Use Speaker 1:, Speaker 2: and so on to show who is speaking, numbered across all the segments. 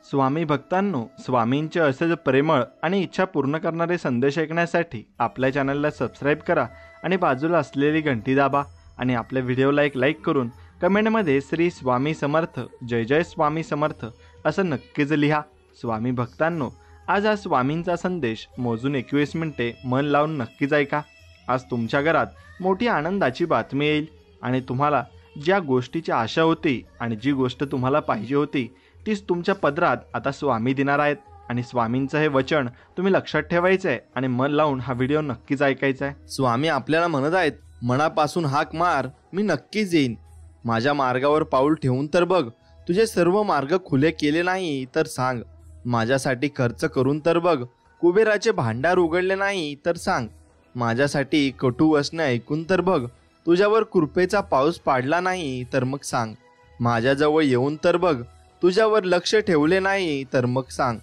Speaker 1: स्वामी भक्तांनो, स्वामींचे असेच प्रेमळ आणि इच्छा पूर्ण करणारे संदेश ऐकण्यासाठी आपल्या चॅनलला सबस्क्राईब करा आणि बाजूला असलेली घंटी दाबा आणि आपल्या व्हिडिओला एक लाईक करून कमेंटमध्ये श्री स्वामी समर्थ, जय जय स्वामी समर्थ असं नक्कीच लिहा। स्वामी भक्तांनो, आज हा स्वामींचा संदेश मोजून 21 मिनिटे मन लावून नक्कीच ऐका। आज तुमच्या घरात मोठी आनंदाची बातमी येईल आणि तुम्हाला ज्या गोष्टीची आशा होती आणि जी गोष्ट तुम्हाला पाहिजे होती तीच तुमच्या पदरात आता स्वामी देणार आहेत। आणि स्वामींचं हे वचन तुम्ही लक्षात ठेवायचं आहे आणि मन लावून हा व्हिडिओ नक्कीच ऐकायचा आहे।
Speaker 2: स्वामी आपल्याला म्हणत आहेत, मनापासून हाक मार, मी नक्कीच येईन। माझ्या मार्गावर पाऊल ठेवून तर बघ, तुझे सर्व मार्ग खुले केले नाही तर सांग। माझ्यासाठी खर्च करून तर बघ, कुबेराचे भांडार उघडले नाही तर सांग। माझ्यासाठी कटू वचने ऐकून तर बघ, तुझ्यावर कृपेचा पाऊस पाडला नाही तर मग सांग। माझ्याजवळ येऊन तर बघ, तुझ्यावर लक्ष ठेवले नाही तर मग सांग।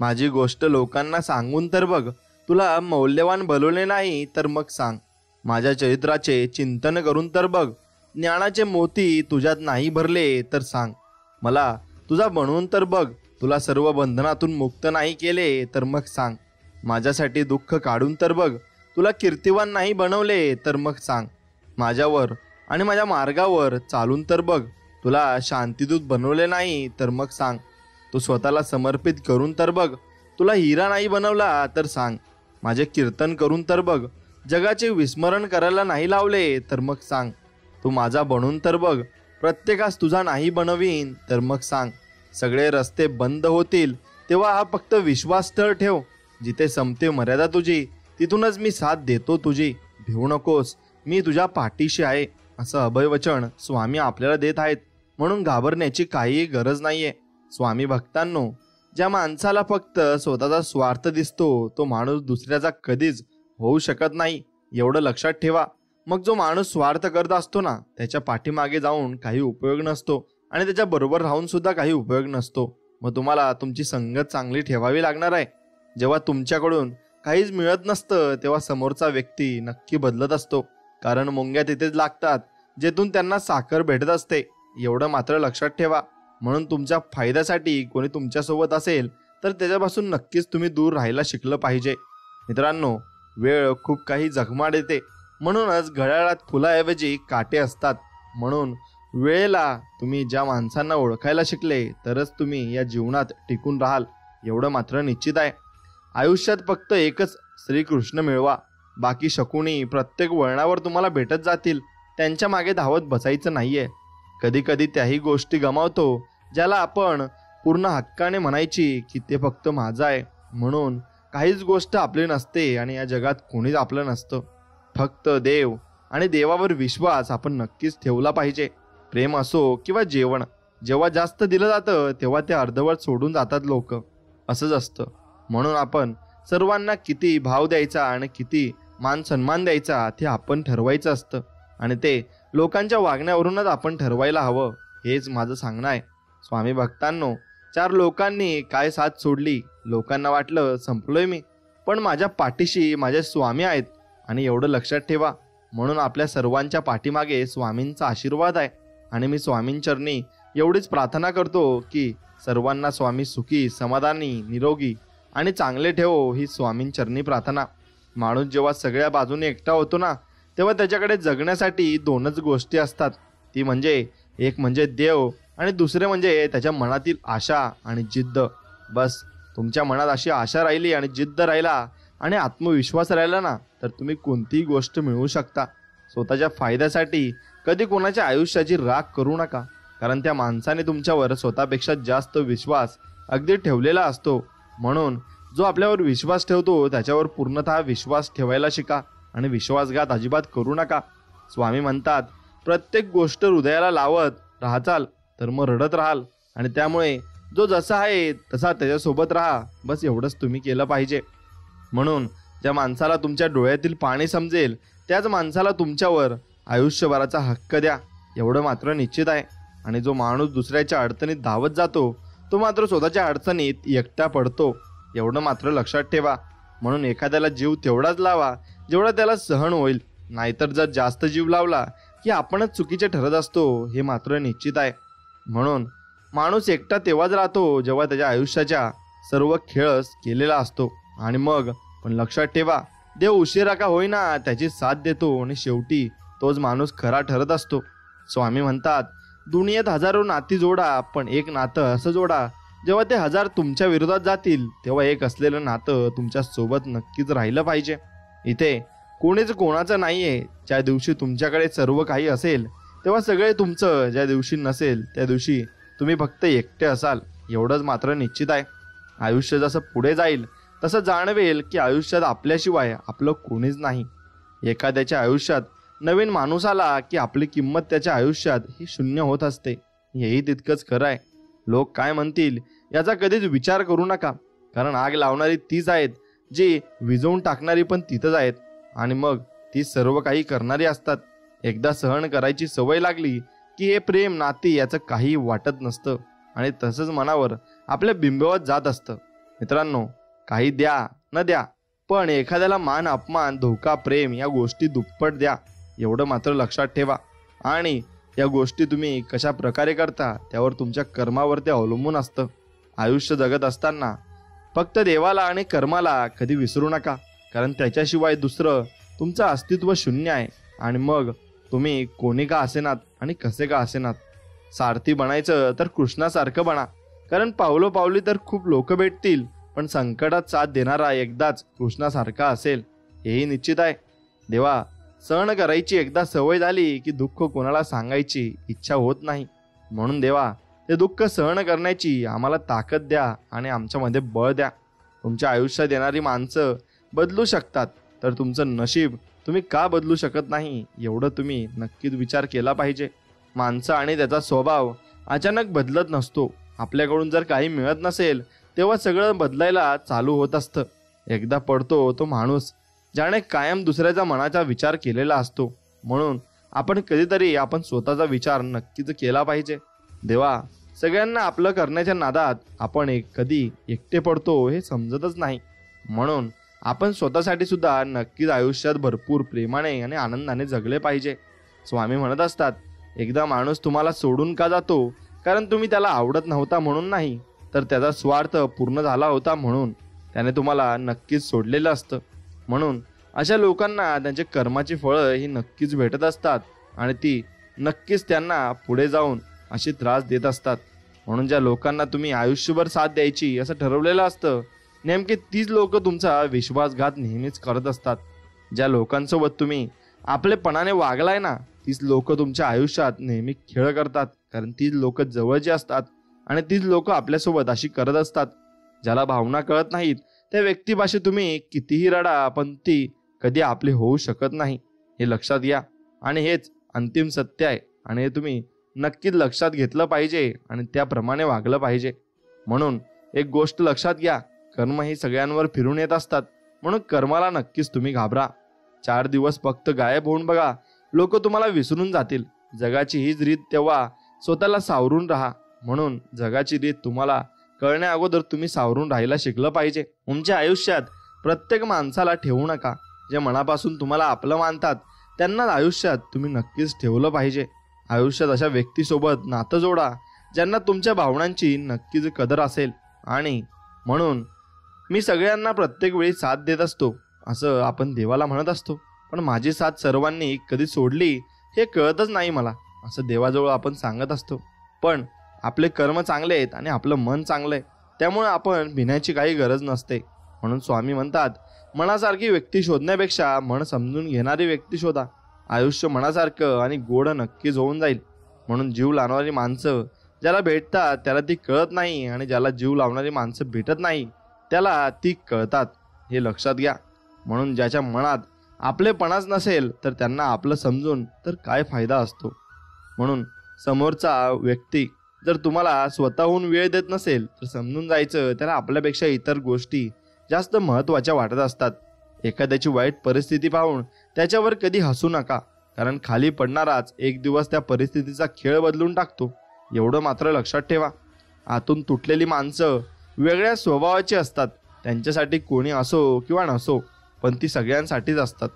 Speaker 2: माझी गोष्ट लोकांना सांगून तर बघ, तुला मौल्यवान बनवले नाही तर मग सांग। माझ्या चरित्राचे चिंतन करून तर बघ, ज्ञानाचे मोती तुझ्यात नाही भरले तर सांग। मला तुझा बनवून तर बघ, तुला सर्व बंधनातून मुक्त नाही केले तर मग सांग। माझ्यासाठी दुःख काढून तर बघ, तुला कीर्तिवान नाही बनवले तर मग सांग। माझ्यावर आणि माझ्या मार्गावर चालून तर बघ, तुला शांतिदूत बनवले नाही तर मग सांग। तू स्वतःला समर्पित करून तर बघ, तुला हिरा नाही बनवला तर सांग। माझे कीर्तन करून तर बघ, जगाचे विस्मरण करायला नाही लावले तर मग सांग। तू माझा बनून तर बघ, प्रत्येकास तुझा नाही बनवीन तर मग सांग। सगळे रस्ते बंद होतील तेव्हा हा फक्त विश्वास तर ठेव, जिथे संपते मर्यादा तुझी तिथूनच मी साथ देतो तुझी। भिवू नकोस, मी तुझ्या पाठीशी आहे, असं अभयवचन स्वामी आपल्याला देत आहेत। म्हणून घाबरण्याची काहीही गरज नाहीये। स्वामी भक्तांनो, ज्या माणसाला फक्त स्वतःचा स्वार्थ दिसतो तो माणूस दुसऱ्याचा कधीच होऊ शकत नाही, एवढं लक्षात ठेवा। मग जो माणूस स्वार्थ करत असतो ना, त्याच्या पाठीमागे जाऊन काही उपयोग नसतो आणि त्याच्या बरोबर राहून सुद्धा काही उपयोग नसतो। मग तुम्हाला तुमची संगत चांगली ठेवावी लागणार आहे। जेव्हा तुमच्याकडून काहीच मिळत नसतं तेव्हा समोरचा व्यक्ती नक्की बदलत असतो, कारण मुंग्या तिथेच लागतात जेथून त्यांना साखर भेटत असते, एवढं मात्र लक्षात ठेवा। म्हणून तुमच्या फायद्यासाठी कोणी तुमच्यासोबत असेल तर त्याच्यापासून नक्कीच तुम्ही दूर राहायला शिकलं पाहिजे। मित्रांनो, वेळ खूप काही जखमा देते, म्हणूनच घड्याळात फुलाऐवजी काटे असतात। म्हणून वेळेला तुम्ही ज्या माणसांना ओळखायला शिकले तरच तुम्ही या जीवनात टिकून राहाल, एवढं मात्र निश्चित आहे। आयुष्यात फक्त एकच श्रीकृष्ण मिळवा, बाकी शकुनी प्रत्येक वळणावर तुम्हाला भेटत जातील, त्यांच्या मागे धावत बसायचं नाहीये। कधी कधी त्याही गोष्टी गमावतो ज्याला आपण पूर्ण हक्काने म्हणायची की ते फक्त माझं आहे। म्हणून काहीच गोष्ट आपली नसते आणि या जगात कोणीच आपलं नसतं, फक्त देव। आणि देवावर विश्वास आपण नक्कीच ठेवला पाहिजे। प्रेम असो किंवा जेवण, जेव्हा जास्त दिलं जातं तेव्हा ते अर्धवट सोडून जातात लोक, असंच असतं। म्हणून आपण सर्वांना किती भाव द्यायचा आणि किती मान सन्मान द्यायचा ते आपण ठरवायचं असतं, आणि ते लोकांच्या वागण्यावरूनच आपण ठरवायला हवं, हेच माझं सांगणं आहे। स्वामी भक्तांनो, 4 लोकांनी काय साथ सोडली, लोकांना वाटलं संपलोय मी, पण माझ्या पाठीशी माझे स्वामी आहेत आणि एवढं लक्षात ठेवा। म्हणून आपल्या सर्वांच्या पाठीमागे स्वामींचा आशीर्वाद आहे आणि मी स्वामींचरणी एवढीच प्रार्थना करतो की सर्वांना स्वामी सुखी, समाधानी, निरोगी आणि चांगले ठेवो, ही स्वामींचरणी प्रार्थना। माणूस जेव्हा सगळ्या बाजूने एकटा होतो ना, तेव्हा त्याच्याकडे जगण्यासाठी 2च गोष्टी असतात, ती म्हणजे एक म्हणजे देव आणि दुसरे म्हणजे त्याच्या मनातील आशा आणि जिद्द। बस तुमच्या मनात अशी आशा राहिली आणि जिद्द राहिला आणि आत्मविश्वास राहिला ना, तर तुम्ही कोणतीही गोष्ट मिळवू शकता। स्वतःच्या फायद्यासाठी कधी कोणाच्या आयुष्याची राख करू नका, कारण त्या माणसाने तुमच्यावर स्वतःपेक्षा जास्त विश्वास अगदी ठेवलेला असतो। म्हणून जो आपल्यावर विश्वास ठेवतो त्याच्यावर पूर्णतः विश्वास ठेवायला शिका आणि विश्वासघात अजिबात करू नका। स्वामी म्हणतात, प्रत्येक गोष्ट हृदयाला लावत राहचाल तर मग रडत राहाल, आणि त्यामुळे जो जसा आहे तसा त्याच्यासोबत राहा, बस एवढंच तुम्ही केलं पाहिजे। म्हणून ज्या माणसाला तुमच्या डोळ्यातील पाणी समजेल त्याच माणसाला तुमच्यावर आयुष्यभराचा हक्क द्या, एवढं मात्र निश्चित आहे। आणि जो माणूस दुसऱ्याच्या अडचणीत धावत जातो तो मात्र स्वतःच्या अडचणीत एकटा पडतो, एवढं मात्र लक्षात ठेवा। म्हणून एखाद्याला जीव तेवढाच लावा जेवढा त्याला सहन होईल, नाहीतर जर जास्त जीव लावला की आपणच चुकीचे ठरत असतो, हे मात्र निश्चित आहे। म्हणून माणूस एकटा तेव्हाच राहतो जेव्हा त्याच्या आयुष्याच्या सर्व खेळ केलेला असतो. आणि मग पण लक्षात ठेवा, देव उशिरा का होईना त्याची साथ देतो आणि शेवटी तोच माणूस खरा ठरत असतो. स्वामी म्हणतात, दुनियेत हजारो नाती जोडा, पण एक नातं असं जोडा जेव्हा ते 1000 तुमच्या विरोधात जातील तेव्हा एक असलेलं नातं तुमच्या सोबत नक्कीच राहिलं पाहिजे. इथे कोणीच कोणाचं नाहीये. ज्या दिवशी तुमच्याकडे सर्व काही असेल तेव्हा सगळे तुमचं, ज्या दिवशी नसेल त्या दिवशी तुम्ही फक्त एकटे असाल, एवढंच मात्र निश्चित आहे. आयुष्य जसं पुढे जाईल तसं जाणवेल की आयुष्यात आपल्याशिवाय आपलं कोणीच नाही. एखाद्याच्या आयुष्यात नवीन माणूस आला की आपली किंमत त्याच्या आयुष्यात ही शून्य होत असते. हेही तितकंच खरं आहे. लोक काय म्हणतील याचा कधीच विचार करू नका, कारण आग लावणारी तीच आहेत, जी विझवून टाकणारी पण तिथंच आहेत, आणि मग ती सर्व काही करणारी असतात. एकदा सहन करायची सवय लागली की हे प्रेम नाती याचं काही वाटत नसतं आणि तसंच मनावर आपल्या बिंबवत जात असतं. मित्रांनो, काही द्या न द्या, पण एखाद्याला मान अपमान धोका प्रेम या गोष्टी दुप्पट द्या, एवढं मात्र लक्षात ठेवा. आणि या गोष्टी तुम्ही कशा प्रकारे करता त्यावर तुमच्या कर्मावर ते अवलंबून असतं. आयुष्य जगत असताना फक्त देवाला आणि कर्माला कधी विसरू नका, कारण त्याच्याशिवाय दुसरं तुमचं अस्तित्व शून्य आहे. आणि मग तुम्ही कोणी का असेनात आणि कसे का असेनात, सारथी बनायचं तर कृष्णासारखं बना, कारण पावलोपावली तर खूप लोक भेटतील, पण संकटात साथ देणारा एकदाच कृष्णासारखा असेल, हेही निश्चित आहे. देवा, सहन करायची एकदा सवय झाली की दुःख कोणाला सांगायची इच्छा होत नाही. म्हणून देवा, ते दुःख सहन करण्याची आम्हाला ताकद द्या आणि आमच्यामध्ये बळ द्या. तुमच्या आयुष्यात येणारी माणसं बदलू शकतात, तर तुमचं नशीब तुम्ही का बदलू शकत नाही, एवढं तुम्ही नक्कीच विचार केला पाहिजे. माणसं आणि त्याचा स्वभाव अचानक बदलत नसतो. आपल्याकडून जर काही मिळत नसेल तेव्हा सगळं बदलायला चालू होत असतं. एकदा पडतो तो माणूस ज्याने कायम दुसऱ्याचा मनाचा विचार केलेला असतो. म्हणून आपण कधीतरी आपण स्वतःचा विचार नक्कीच केला पाहिजे. देवा, सगळ्यांना आपलं करण्याच्या नादात आपण कधी एकटे पडतो हे समजतच नाही. म्हणून आपण स्वतःसाठी सुद्धा नक्कीच आयुष्यात भरपूर प्रेमाने आणि आनंदाने जगले पाहिजे. स्वामी म्हणत असतात, एकदा माणूस तुम्हाला सोडून का जातो, कारण तुम्ही त्याला आवडत नव्हता म्हणून नाही, तर त्याचा स्वार्थ पूर्ण झाला होता म्हणून त्याने तुम्हाला नक्कीच सोडलेलं असतं. म्हणून अशा लोकांना त्यांच्या कर्माची फळं ही नक्कीच भेटत असतात आणि ती नक्कीच त्यांना पुढे जाऊन अशी त्रास देत असतात. म्हणून ज्या लोकांना तुम्ही आयुष्यभर साथ द्यायची असं ठरवलेलं असतं, नेमके तीच लोक तुमचा विश्वासघात नेहमीच करत असतात. ज्या लोकांसोबत तुम्ही आपलेपणाने वागलाय ना, तीच लोक तुमच्या आयुष्यात नेहमी खेळ करतात, कारण तीच लोक जवळची असतात आणि तीच लोक आपल्यासोबत अशी करत असतात. ज्याला भावना कळत नाहीत त्या व्यक्तीपाशी तुम्ही कितीही रडा, पण ती कधी आपली होऊ शकत नाही, हे लक्षात घ्या. आणि हेच अंतिम सत्य आहे आणि हे तुम्ही नक्कीच लक्षात घेतलं पाहिजे आणि त्याप्रमाणे वागलं पाहिजे. म्हणून एक गोष्ट लक्षात घ्या, कर्म ही सगळ्यांवर फिरून येत असतात, म्हणून कर्माला नक्कीच तुम्ही घाबरा. 4 दिवस फक्त गायब होऊन बघा, लोक तुम्हाला विसरून जातील. जगाची हीच रीत, तेव्हा स्वतःला सावरून राहा. म्हणून जगाची रीत तुम्हाला कळण्या अगोदर तुम्ही सावरून राहायला शिकलं पाहिजे. तुमच्या आयुष्यात प्रत्येक माणसाला ठेवू नका. जे मनापासून तुम्हाला आपलं मानतात त्यांना आयुष्यात तुम्ही नक्कीच ठेवलं पाहिजे. आयुष्यात अशा व्यक्तीसोबत नातं जोडा ज्यांना तुमच्या भावनांची नक्कीच कदर असेल. आणि म्हणून मी सगळ्यांना प्रत्येक वेळी साथ देत असतो असं आपण देवाला म्हणत असतो, पण माझी साथ सर्वांनी कधी सोडली हे कळतच नाही मला, असं देवाजवळ आपण सांगत असतो. पण आपले कर्म चांगले आहेत आणि आपलं मन चांगलं आहे, त्यामुळे आपण भिण्याची काही गरज नसते. म्हणून स्वामी म्हणतात, मनासारखी व्यक्ती शोधण्यापेक्षा मन समजून घेणारी व्यक्ती शोधा. आयुष्य मनासारखं आणि गोड नक्कीच होऊन जाईल. म्हणून जीव लावणारी माणसं ज्याला भेटतात त्याला ती कळत नाही, आणि ज्याला जीव लावणारी माणसं भेटत नाही त्याला ती कळतात, हे लक्षात घ्या. म्हणून ज्याच्या मनात आपलेपणाच नसेल तर त्यांना आपलं समजून तर काय फायदा असतो. म्हणून समोरचा व्यक्ती जर तुम्हाला स्वतःहून वेळ देत नसेल तर समजून जायचं त्याला आपल्यापेक्षा इतर गोष्टी जास्त महत्त्वाच्या वाटत असतात. एखाद्याची वाईट परिस्थिती पाहून त्याच्यावर कधी हसू नका, कारण खाली पडणाराच एक दिवस त्या परिस्थितीचा खेळ बदलून टाकतो, एवढं मात्र लक्षात ठेवा. आतून तुटलेली माणसं वेगळ्या स्वभावाची असतात. त्यांच्यासाठी कोणी असो किंवा नसो, पण ती सगळ्यांसाठीच असतात,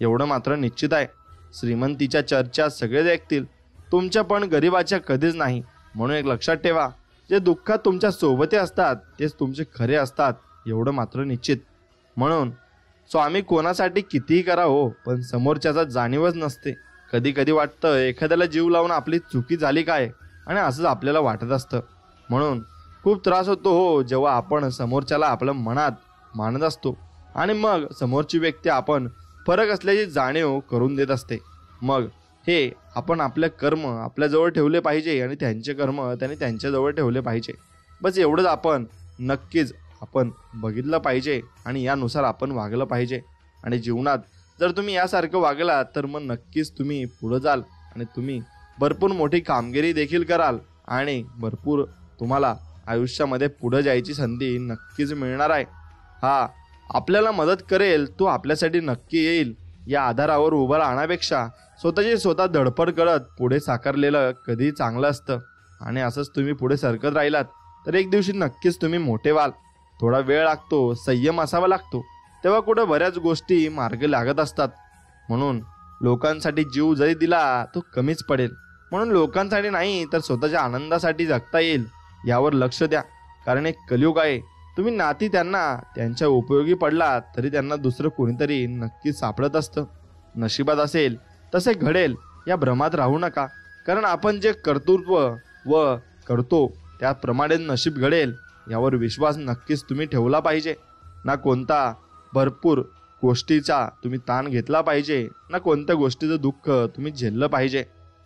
Speaker 2: एवढं मात्र निश्चित आहे. श्रीमंतीच्या चर्चा सगळेच ऐकतील, तुमच्या पण गरिबाच्या कधीच नाही. म्हणून एक लक्षात ठेवा, जे दुःखात तुमच्या सोबती असतात तेच तुमचे खरे असतात एवढं मात्र निश्चित. म्हणून स्वामी कोणासाठी कितीही करा हो, पण समोरच्याचा जाणीवच नसते. कधी कधी वाटतं एखाद्याला जीव लावून आपली चुकी झाली काय, आणि असंच आपल्याला वाटत असतं. म्हणून खूप त्रास होतो हो जेव्हा आपण समोरच्याला आपलं मनात मानत असतो आणि मग समोरची व्यक्ती आपण फरक असल्याची जाणीव करून देत असते. मग हे आपण आपल्या कर्म आपल्याजवळ ठेवले पाहिजे आणि त्यांचे कर्म त्यांनी त्यांच्याजवळ ठेवले पाहिजे. बस एवढंच आपण बघितलं पाहिजे आणि यानुसार आपण वागलं पाहिजे. आणि जीवनात जर तुम्ही यासारखं वागलात तर मग नक्कीच तुम्ही पुढे जाल आणि तुम्ही भरपूर मोठी कामगिरी देखील कराल आणि भरपूर तुम्हाला आयुष्यामध्ये पुढे जायची संधी नक्कीच मिळणार आहे. हा आपल्याला मदत करेल तो आपल्यासाठी नक्की येईल या आधारावर उभं राहण्यापेक्षा स्वतःची स्वतः धडपड करत पुढे साकारलेलं कधी चांगलं असतं. आणि असंच तुम्ही पुढे सरकत राहिलात तर एक दिवशी नक्कीच तुम्ही मोठे व्हाल. थोडा वेळ लागतो, संयम असावा लागतो, तेव्हा कुठं बऱ्याच गोष्टी मार्ग लागत असतात. म्हणून लोकांसाठी जीव जरी दिला तो कमीच पडेल. म्हणून लोकांसाठी नाही तर स्वतःच्या आनंदासाठी जगता येईल यावर लक्ष द्या. कारण एक कलियुग आहे. तुम्ही नाती त्यांना त्यांच्या उपयोगी पडलात तरी त्यांना दुसरं कोणीतरी नक्की सापडत असतं. नशिबात असेल तसे घडेल या भ्रमात राहू नका. कारण आपण जे कर्तृत्व व करतो त्याप्रमाणे नशीब घडेल यावर विश्वास नक्कीच तुम्ही ठेवला पाहिजे. ना कोणता भरपूर गोष्टीचा तुम्ही ताण घेतला पाहिजे, ना कोणत्या गोष्टीचं दुःख तुम्ही झेललं पाहिजे.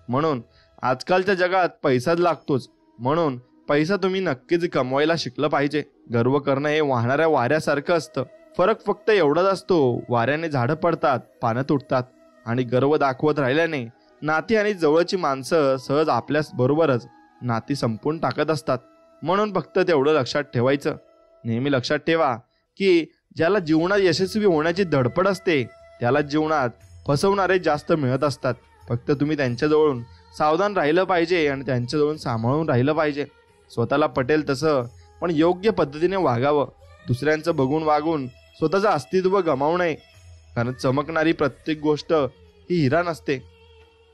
Speaker 2: म्हणून आजकालच्या जगात पैसाच लागतोच. म्हणून पैसा तुम्ही नक्कीच कमवायला शिकलं पाहिजे. गर्व करणं हे वाहणाऱ्या वाऱ्यासारखं असतं. फरक फक्त एवढाच असतो, वाऱ्याने झाडं पडतात, पानं तुटतात आणि गर्व दाखवत राहिल्याने नाती आणि जवळची माणसं सहज आपल्या बरोबरच नाती संपवून टाकत असतात. म्हणून फक्त तेवढं लक्षात ठेवायचं. नेहमी लक्षात ठेवा की ज्याला जीवनात यशस्वी होण्याची धडपड असते त्याला जीवनात फसवणारे जास्त मिळत असतात. फक्त तुम्ही त्यांच्याजवळून सावधान राहिलं पाहिजे आणि त्यांच्याजवळून सांभाळून राहिलं पाहिजे. स्वतःला पटेल तसं पण योग्य पद्धतीने वागावं. दुसऱ्यांचं बघून वागून स्वतःचं अस्तित्व गमावू नये. कारण चमकणारी प्रत्येक गोष्ट ही हिरा नसते.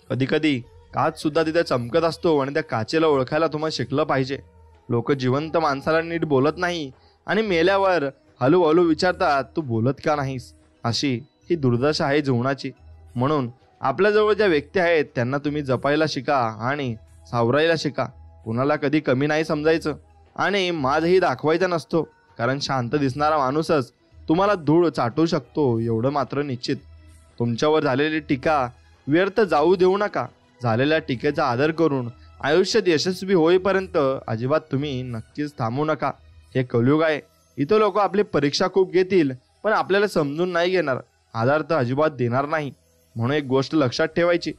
Speaker 2: कधी कधी काच सुद्धा तिथे चमकत असतो आणि त्या काचेला ओळखायला तुम्हाला शिकलं पाहिजे. लोक जिवंत माणसाला नीट बोलत नाही आणि मेल्यावर हळूहळू विचारतात तू बोलत का नाहीस. अशी ही दुर्दशा आहे जीवनाची. म्हणून आपल्याजवळ ज्या व्यक्ती आहेत त्यांना तुम्ही जपायला शिका आणि सावरायला शिका. कुणाला कधी कमी नाही समजायचं आणि माझही दाखवायचा नसतो. कारण शांत दिसणारा माणूसच तुम्हाला धूळ चाटू शकतो एवढं मात्र निश्चित. तुमच्यावर झालेली टीका व्यर्थ जाऊ देऊ नका. झालेल्या टीकेचा आदर करून आयुष्यात यशस्वी होईपर्यंत अजिबात तुम्ही नक्कीच थांबू नका. हे कलियुग आहे. इथं लोक आपली परीक्षा खूप घेतील पण आपल्याला समजून नाही घेणार, आधार तर अजिबात देणार नाही. म्हणून एक गोष्ट लक्षात ठेवायची,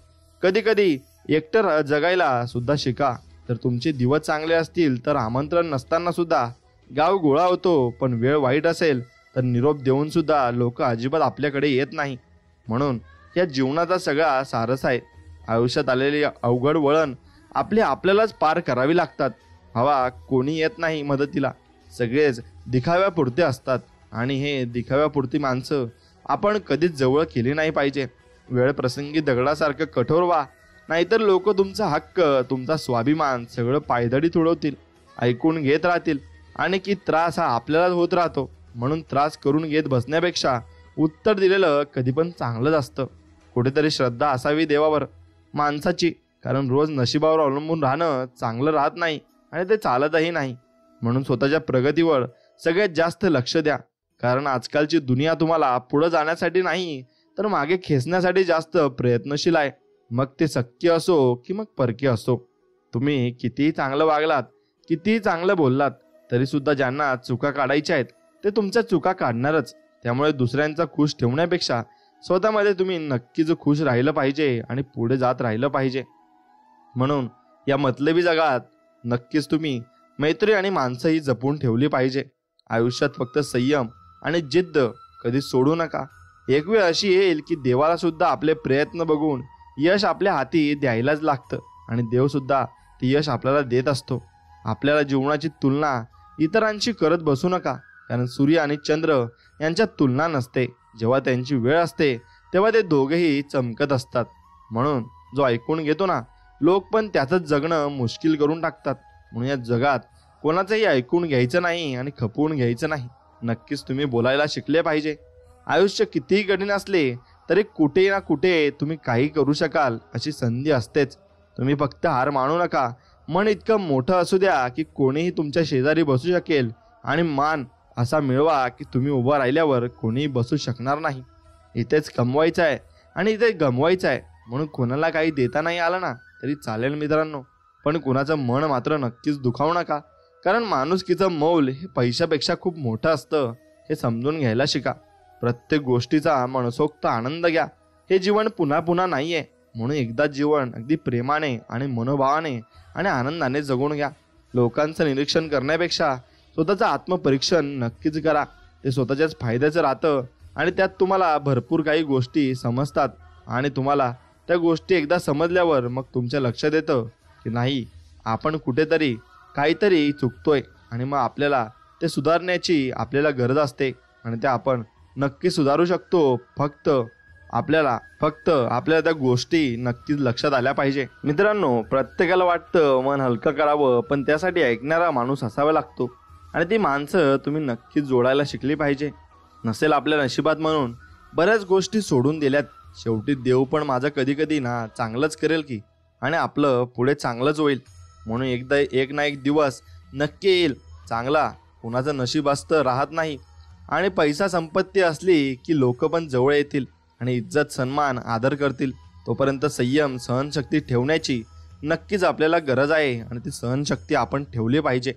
Speaker 2: कधी कधी एकटं जगायला सुद्धा शिका. तर तुमचे दिवस चांगले असतील तर आमंत्रण नसताना सुद्धा गाव गोळा होतो, पण वेळ वाईट असेल तर निरोप देऊन सुद्धा लोक अजिबात आपल्याकडे येत नाही. म्हणून या जीवनाचा सगळा सारस आहे. आयुष्यात आलेली अवघड वळण आपल्यालाच पार करावी लागतात. हवा कोणी येत नाही मदतीला. सगळेच दिखाव्यापुरते असतात आणि हे दिखाव्यापुरती माणसं आपण कधीच जवळ केली नाही पाहिजे. वेळ प्रसंगी दगडासारखं कठोर व्हा, नाहीतर लोक तुमचा हक्क तुमचा स्वाभिमान सगळं पायदळी तुडवतील, ऐकून घेत राहतील आणि की त्रास हा आपल्यालाच होत राहतो. म्हणून त्रास करून घेत बसण्यापेक्षा उत्तर दिलेलं कधी पण चांगलंच असतं. कुठेतरी श्रद्धा असावी देवावर माणसाची. कारण रोज नशिबावर अवलंबून राहणं चांगलं राहत नाही आणि ते चालतही नाही. म्हणून स्वतःच्या प्रगतीवर सगळ्यात जास्त लक्ष द्या. कारण आजकालची दुनिया तुम्हाला पुढे जाण्यासाठी नाही तर मागे खेचण्यासाठी जास्त प्रयत्नशील आहे. मग ते सख्य असो की मग परके असो. तुम्ही कितीही चांगलं वागलात, कितीही चांगलं बोललात तरी सुद्धा ज्यांना चुका काढायच्या आहेत ते तुमच्या चुका काढणारच. त्यामुळे दुसऱ्यांचा खुश ठेवण्यापेक्षा स्वतःमध्ये तुम्ही नक्कीच खुश राहिलं पाहिजे आणि पुढे जात राहिलं पाहिजे. म्हणून या मतलबी जगात नक्कीच तुम्ही मैत्री आणि माणसंही जपून ठेवली पाहिजे. आयुष्यात फक्त संयम आणि जिद्द कधी सोडू नका. एक वेळ अशी येईल की देवाला सुद्धा आपले प्रयत्न बघून यश आपल्या हाती द्यायलाच लागतं आणि देव सुद्धा ते यश आपल्याला देत असतो. आपल्याला जीवनाची तुलना इतरांशी करत बसू नका. कारण सूर्य आणि चंद्र यांच्यात तुलना नसते. जेव्हा त्यांची वेळ असते तेव्हा ते दोघेही चमकत असतात. म्हणून जो ऐकून घेतो ना, लोक पण त्याचंच जगणं मुश्किल करून टाकतात. म्हणून या जगात कोणाचंही ऐकून घ्यायचं नाही आणि खपवून घ्यायचं नाही. नक्कीच तुम्ही बोलायला शिकले पाहिजे. आयुष्य कितीही कठीण असले तरी कुठे ना कुठे तुम्ही काही करू शकाल अशी संधी असतेच. तुम्ही फक्त हार मानू नका. मन इतकं मोठं असू द्या की कोणीही तुमच्या शेजारी बसू शकेल आणि मान असा मिळवा की तुम्ही उभं राहिल्यावर कोणीही बसू शकणार नाही. इथेच कमवायचं आहे आणि इथे गमवायचं आहे. म्हणून कोणाला काही देता नाही आलं ना तरी चालेल मित्रांनो, पण कुणाचं मन मात्र नक्कीच दुखावू नका. कारण माणुसकीचं मौल हे पैशापेक्षा खूप मोठं असतं हे समजून घ्यायला शिका. प्रत्येक गोष्टीचा मनसोक्त आनंद घ्या. हे जीवन पुन्हा पुन्हा नाही आहे, म्हणून एकदा जीवन अगदी प्रेमाने आणि मनोभावाने आणि आनंदाने जगून घ्या. लोकांचं निरीक्षण करण्यापेक्षा स्वतःचं आत्मपरीक्षण नक्कीच करा. ते स्वतःच्याच फायद्याचं राहतं आणि त्यात तुम्हाला भरपूर काही गोष्टी समजतात आणि तुम्हाला त्या गोष्टी एकदा समजल्यावर मग तुमच्या लक्षात येतं की नाही, आपण कुठेतरी काहीतरी चुकतोय आणि मग आपल्याला ते सुधारण्याची आपल्याला गरज असते आणि ते आपण नक्की सुधारू शकतो. फक्त आपल्याला त्या गोष्टी नक्कीच लक्षात आल्या पाहिजे. मित्रांनो, प्रत्येकाला वाटतं मन हलकं करावं, पण त्यासाठी ऐकणारा माणूस असावा लागतो आणि ती माणसं तुम्ही नक्कीच जोडायला शिकली पाहिजे. नसेल आपल्या नशिबात म्हणून बऱ्याच गोष्टी सोडून दिल्यात. शेवटी देव पण माझं कधी कधी ना चांगलंच करेल की, आणि आपलं पुढे चांगलंच होईल. म्हणून एकदा एक ना एक दिवस नक्की येईल चांगला. कुणाचं नशीब असतं राहत नाही. आणि पैसा संपत्ती असली की लोक पण जवळ येतील आणि इज्जत सन्मान आदर करतील. तोपर्यंत संयम सहनशक्ती ठेवण्याची नक्कीच आपल्याला गरज आहे आणि ती सहनशक्ती आपण ठेवली पाहिजे.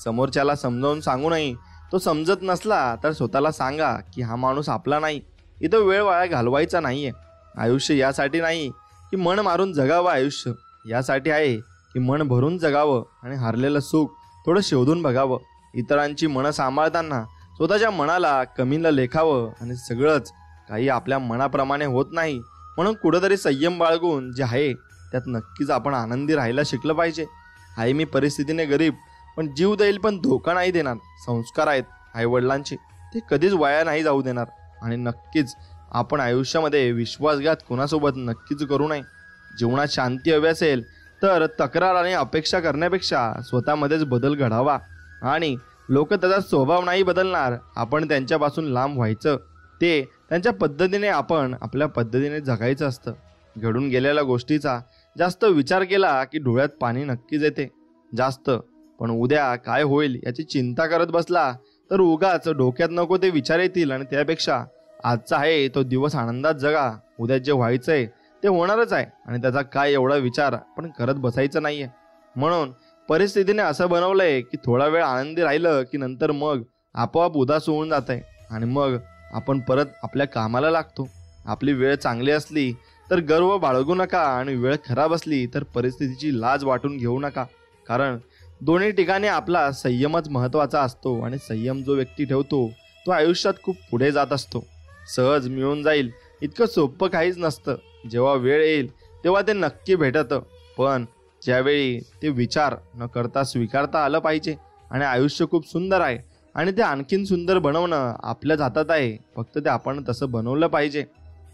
Speaker 2: समोरच्याला समजावून सांगूनही तो समजत नसला तर स्वतःला सांगा की हा माणूस आपला नाही. इथं वेळ वाया घालवायचा नाहीये. आयुष्य यासाठी नाही की मन मारून जगावं, आयुष्य यासाठी आहे की मन भरून जगावं आणि हरलेलं सुख थोडं शोधून बघावं. इतरांची मनं सांभाळताना स्वतःच्या मनाला कमीला लेखावं आणि सगळंच काही आपल्या मनाप्रमाणे होत नाही, म्हणून कुठंतरी संयम बाळगून जे आहे त्यात नक्कीच आपण आनंदी राहायला शिकलं पाहिजे. आहे मी परिस्थितीने गरीब, पण जीव देईल पण धोका नाही देणार. संस्कार आहेत आईवडिलांचे, ते कधीच वाया नाही जाऊ देणार. आणि नक्कीच आपण आयुष्यामध्ये विश्वासघात कोणासोबत नक्कीच करू नये. जीवनात शांती हवी असेल तर तक्रार आणि अपेक्षा करण्यापेक्षा स्वतःमध्येच बदल घडावा. आणि लोक त्याचा स्वभाव नाही बदलणार, आपण त्यांच्यापासून लांब व्हायचं. ते त्यांच्या पद्धतीने, आपण आपल्या पद्धतीने जगायचं असतं. घडून गेलेल्या गोष्टीचा जास्त विचार केला की डोळ्यात पाणी नक्कीच येते जास्त. पण उद्या काय होईल याची चिंता करत बसला तर उगाच डोक्यात नको ते विचार येतील. आणि त्यापेक्षा आजचा आहे तो दिवस आनंदात जगा. उद्या जे व्हायचंय ते होणारच आहे आणि त्याचा काय एवढा विचार आपण करत बसायचं नाहीये. म्हणून परिस्थितीने असं बनवलंय की थोडा वेळ आनंदी राहिलं की नंतर मग आपोआप उदास होऊन जात आहे आणि मग आपण परत आपल्या कामाला लागतो. आपली वेळ चांगली असली तर गर्व बाळगू नका आणि वेळ खराब असली तर परिस्थितीची लाज वाटून घेऊ नका. कारण दोन्ही ठिकाणी आपला संयमच महत्त्वाचा असतो आणि संयम जो व्यक्ती ठेवतो तो आयुष्यात खूप पुढे जात असतो. सहज मिळून जाईल इतकं सोपं काहीच नसतं. जेव्हा वेळ येईल तेव्हा ते नक्की भेटतं, पण ज्यावेळी ते विचार न करता स्वीकारता आलं पाहिजे. आणि आयुष्य खूप सुंदर आहे आणि ते आणखीन सुंदर बनवणं आपल्याच हातात आहे. फक्त ते आपण तसं बनवलं पाहिजे.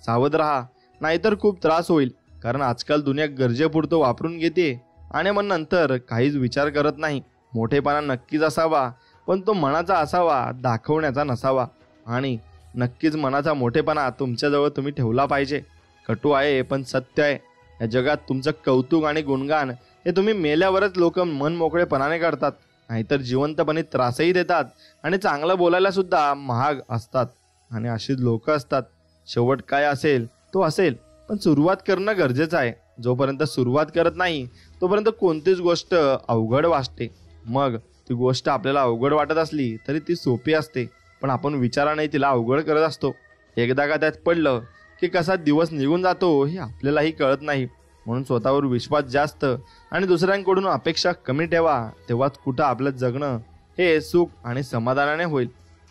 Speaker 2: सावध राहा, नाहीतर खूप त्रास होईल. कारण आजकाल दुनिया गरजेपुरतं वापरून घेते आणि मग नंतर काहीच विचार करत नाही. मोठेपणा नक्कीच असावा, पण तो मनाचा असावा, दाखवण्याचा नसावा. आणि नक्कीच मनाचा मोठेपणा तुमच्याजवळ तुम्ही ठेवला पाहिजे. कटू आहे पण सत्य आहे. या जगात तुमचं कौतुक आणि गुणगान हे तुम्ही मेल्यावरच लोक मन मोकळेपणाने करतात, नाहीतर जिवंतपणे त्रासही देतात आणि चांगलं बोलायला सुद्धा महाग असतात. आणि अशीच लोक असतात. शेवट काय असेल तो असेल, पण सुरुवात करणं गरजेचं आहे. जोपर्यंत सुरुवात करत नाही तोपर्यंत कोणतीच गोष्ट अवघड वाटते. मग ती गोष्ट आपल्याला अवघड वाटत असली तरी ती सोपी असते, पण आपण विचाराने तिला अवघड करत असतो. एकदा का त्यात पडलं की कसा दिवस निघून जातो हे आपल्यालाही कळत नाही. म्हणून स्वतःवर विश्वास जास्त आणि दुसऱ्यांकडून अपेक्षा कमी ठेवा. तेव्हाच कुठं आपलं जगणं हे सुख आणि समाधानाने होईल.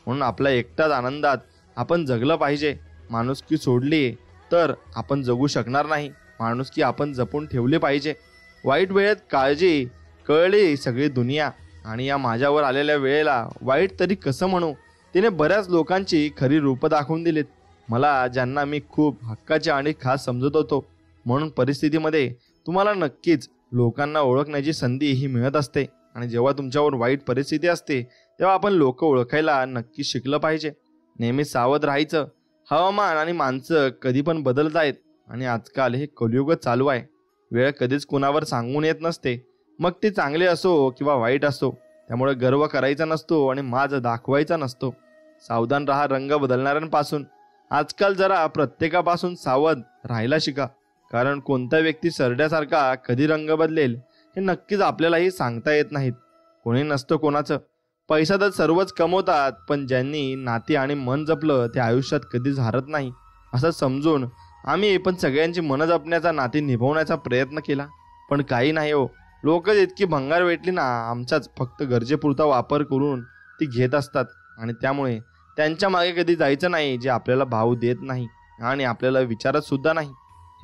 Speaker 2: म्हणून आपल्या एकटाच आनंदात आपण जगलं पाहिजे. माणुसकी सोडली तर आपण जगू शकणार नाही. माणुसकी आपण जपून ठेवली पाहिजे. वाईट वेळेत काळजी कळली सगळी दुनिया. आणि या माझ्यावर आलेल्या वेळेला वाईट तरी कसं म्हणू, तिने बऱ्याच लोकांची खरी रूपं दाखवून दिलीत मला, ज्यांना मी खूप हक्काचे आणि खास समजत होतो. म्हणून परिस्थितीमध्ये तुम्हाला नक्कीच लोकांना ओळखण्याची संधी ही मिळत असते. आणि जेव्हा तुमच्यावर वाईट परिस्थिती असते तेव्हा आपण लोक ओळखायला नक्की शिकलं पाहिजे. नेहमी सावध राहायचं. हवामान आणि माणसं कधी पण बदलत आहेत आणि आजकाल हे कलियुगच चालू आहे. वेळ कधीच कुणावर सांगून येत नसते, मग ते चांगले असो किंवा वाईट असो. त्यामुळे गर्व करायचा नसतो आणि माज दाखवायचा नसतो. सावधान राहा रंग बदलणाऱ्यांपासून. आजकाल जरा प्रत्येकापासून सावध राहायला शिका, कारण कोणता व्यक्ती सरड्यासारखा कधी रंग बदलेल हे नक्कीच आपल्यालाही सांगता येत नाहीत. कोणी नसतं कोणाचं. पैसा तर सर्वच कमवतात, पण ज्यांनी नाती आणि मन जपलं ते आयुष्यात कधीच हारत नाही असं समजून आम्ही पण सगळ्यांची मन जपण्याचा, नाती निभवण्याचा प्रयत्न केला. पण काही नाही हो, लोक इतकी भंगार भेटली ना, आमच्याच फक्त गरजेपुरता वापर करून ती घेत असतात आणि त्यामुळे त्यांच्या मागे कधी जायचं नाही जे आपल्याला भाव देत नाही आणि आपल्याला विचारत सुद्धा नाही.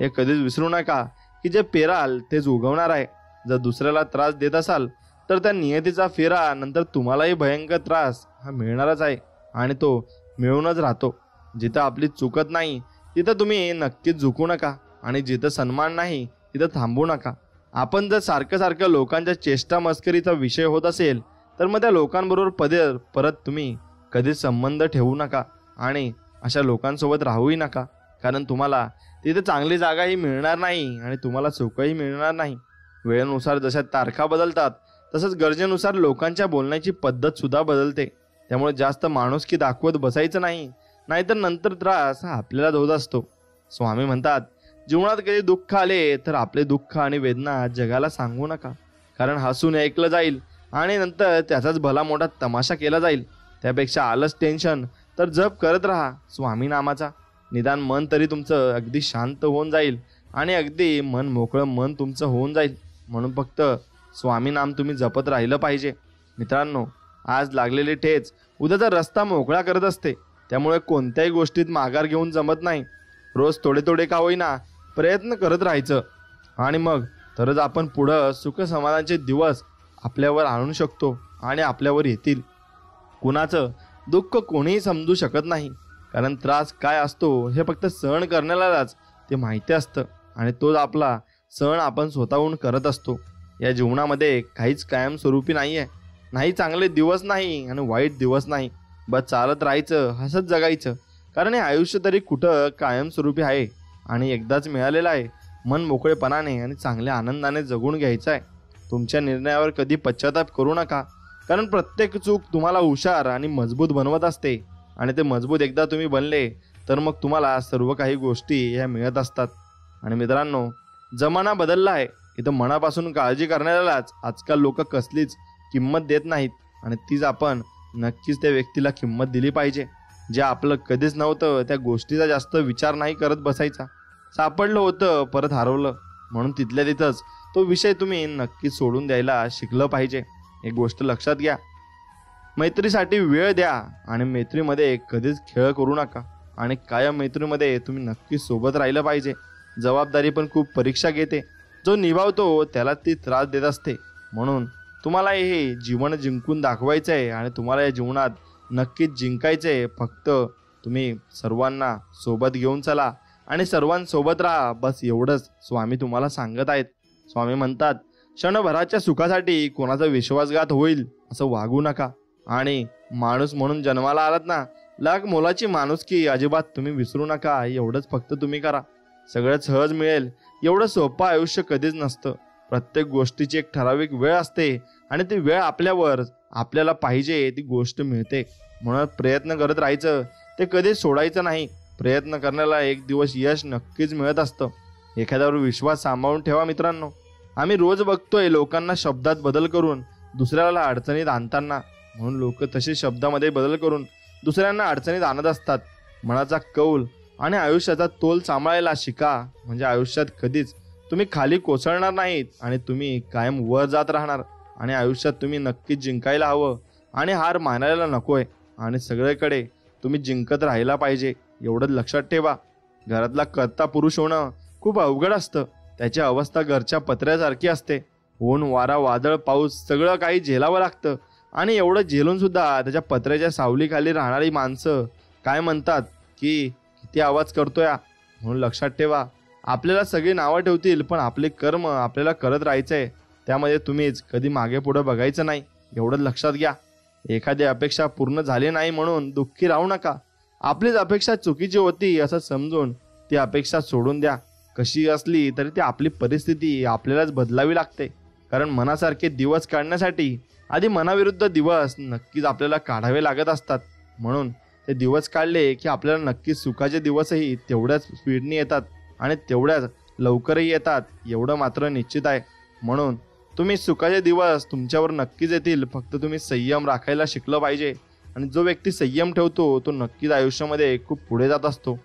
Speaker 2: हे कधीच विसरू नका की जे पेराल तेच उगवणार आहे. जर दुसऱ्याला त्रास देत असाल तर त्या नियतीचा फेरा नंतर तुम्हालाही भयंकर त्रास हा मिळणारच आहे आणि तो मिळूनच राहतो. जिथं आपली चुकत नाही तिथं तुम्ही नक्कीच झुकू नका आणि जिथं सन्मान नाही तिथं थांबू नका. आपण जर सारखं सारखं लोकांच्या चेष्टा मस्करीचा विषय होत असेल तर मग त्या लोकांबरोबर परत तुम्ही कधीच संबंध ठेवू नका आणि अशा लोकांसोबत राहूही नका, कारण तुम्हाला तिथे चांगली जागाही मिळणार नाही आणि तुम्हाला सुखही मिळणार नाही. वेळेनुसार जशा तारखा बदलतात तसंच गरजेनुसार लोकांच्या बोलण्याची पद्धत सुद्धा बदलते. त्यामुळे जास्त माणुसकी दाखवत बसायचं नाही, नाहीतर नंतर त्रास हा आपल्याला होत असतो. स्वामी म्हणतात, जीवनात कधी दुःख आले तर आपले दुःख आणि वेदना जगाला सांगू नका, कारण हसून ऐकलं जाईल आणि नंतर त्याचाच भला मोठा तमाशा केला जाईल. त्यापेक्षा आलंच टेन्शन तर जप करत राहा स्वामी नामाचा. निदान मन तरी तुमचं अगदी शांत होऊन जाईल आणि अगदी मन मोकळं मन तुमचं होऊन जाईल. म्हणून फक्त स्वामी नाम तुम्ही जपत राहिलं पाहिजे. मित्रांनो, आज लागलेली ठेच उद्याचा रस्ता मोकळा करत असते. त्यामुळे कोणत्याही गोष्टीत माघार घेऊन जमत नाही. रोज थोडे थोडे का होईना प्रयत्न करत राहायचं आणि मग तरच आपण पुढं सुख समाधानाचे दिवस आपल्यावर आणू शकतो आणि आपल्यावर येतील. कुणाचं दुःख कोणीही समजू शकत नाही, कारण त्रास काय असतो हे फक्त सहन करण्यालाच ते माहिती असतं आणि तोच आपला सहन आपण स्वतःहून करत असतो. या जीवनामध्ये काहीच कायमस्वरूपी नाही आहे. नाही चांगले दिवस नाही आणि वाईट दिवस नाही. बस चालत राहायचं, हसत जगायचं, कारण हे आयुष्य तरी कुठं कायमस्वरूपी आहे आणि एकदाच मिळालेलं आहे. मन मोकळेपणाने आणि चांगल्या आनंदाने जगून घ्यायचं आहे. तुमच्या निर्णयावर कधी पश्चाताप करू नका, कारण प्रत्येक चूक तुम्हाला हुशार आणि मजबूत बनवत असते आणि ते मजबूत एकदा तुम्ही बनले तर मग तुम्हाला सर्व काही गोष्टी ह्या मिळत असतात. आणि मित्रांनो, जमाना बदलला आहे. इथं मनापासून काळजी करणाऱ्यालाच आजकाल लोक कसलीच किंमत देत नाहीत आणि तीच आपण नक्कीच त्या व्यक्तीला किंमत दिली पाहिजे. जे आपलं कधीच नव्हतं त्या गोष्टीचा जास्त विचार नाही करत बसायचा. सापडलं होतं परत हरवलं, म्हणून तिथल्या तिथंच तो विषय तुम्ही नक्कीच सोडून द्यायला शिकलं पाहिजे. एक गोष्ट लक्षात घ्या, मैत्रीसाठी वेळ द्या आणि मैत्रीमध्ये कधीच खेळ करू नका आणि कायम मैत्रीमध्ये तुम्ही नक्कीच सोबत राहिलं पाहिजे. जबाबदारी पण खूप परीक्षा घेते. जो निभावतो त्याला ती त्रास देत असते. म्हणून तुम्हाला हे जीवन जिंकून दाखवायचं आहे आणि तुम्हाला या जीवनात नक्कीच जिंकायचं आहे. फक्त तुम्ही सर्वांना सोबत घेऊन चला आणि सर्वांसोबत राहा, बस एवढंच स्वामी तुम्हाला सांगत आहेत. स्वामी म्हणतात, क्षणभराच्या सुखासाठी कोणाचा विश्वासघात होईल असं वागू नका आणि माणूस म्हणून जन्माला आलात ना, लाख मोलाची माणुसकी अजिबात तुम्ही विसरू नका. एवढंच फक्त तुम्ही करा, सगळं सहज मिळेल. एवढं सोपं आयुष्य कधीच नसतं. प्रत्येक गोष्टीची एक ठराविक वेळ असते आणि ती वेळ आपल्यावर आपल्याला पाहिजे ती गोष्ट मिळते. म्हणून प्रयत्न करत राहायचं, ते कधीच सोडायचं नाही. प्रयत्न करण्याला एक दिवस यश नक्कीच मिळत असतं. एखाद्यावर विश्वास सांभाळून ठेवा मित्रांनो. आम्ही रोज बघतोय लोकांना शब्दात बदल करून दुसऱ्याला अडचणीत आणताना, म्हणून लोक तसे शब्दामध्ये बदल करून दुसऱ्यांना अडचणीत आणत असतात. मनाचा कौल आणि आयुष्याचा तोल सांभाळायला शिका, म्हणजे आयुष्यात कधीच तुम्ही खाली कोसळणार नाहीत आणि तुम्ही कायम वर जात राहणार. आणि आयुष्यात तुम्ही नक्कीच जिंकायला हवं आणि हार मानायला नकोय आणि सगळीकडे तुम्ही जिंकत राहायला पाहिजे. एवढंच लक्षात ठेवा. घरातला कर्ता पुरुष होणं खूप अवघड असतं. त्याची अवस्था घरच्या पत्र्यासारखी असते. ऊन वारा वादळ पाऊस सगळं काही झेलावं लागतं आणि एवढं झेलून सुद्धा त्याच्या पत्र्याच्या सावलीखाली राहणारी माणसं काय म्हणतात की किती आवाज करतोय. म्हणून लक्षात ठेवा, आपल्याला सगळे नावं ठेवतील पण आपले कर्म आपल्याला करत राहायचंय. त्यामध्ये तुम्हीच कधी मागे पुढे बघायचं नाही, एवढं लक्षात घ्या. एखादी अपेक्षा पूर्ण झाली नाही म्हणून दुःखी राहू नका. आपलीच अपेक्षा चुकीची होती असं समजून ती अपेक्षा सोडून द्या. कशी असली तरी ती आपली परिस्थिती आपल्यालाच बदलावी लागते. कारण मनासारखे दिवस काढण्यासाठी आधी मनाविरुद्ध दिवस नक्कीच आपल्याला काढावे लागत असतात. म्हणून ते दिवस काढले की आपल्याला नक्कीच सुखाचे दिवसही तेवढ्याच स्पीडने येतात आणि तेवढ्याच लवकरही येतात, एवढं मात्र निश्चित आहे. म्हणून तुम्ही सुखाचे दिवस तुमच्यावर नक्कीच येतील, फक्त तुम्ही संयम राखायला शिकलं पाहिजे. आणि जो व्यक्ती संयम ठेवतो तो नक्कीच आयुष्यामध्ये खूप पुढे जात असतो.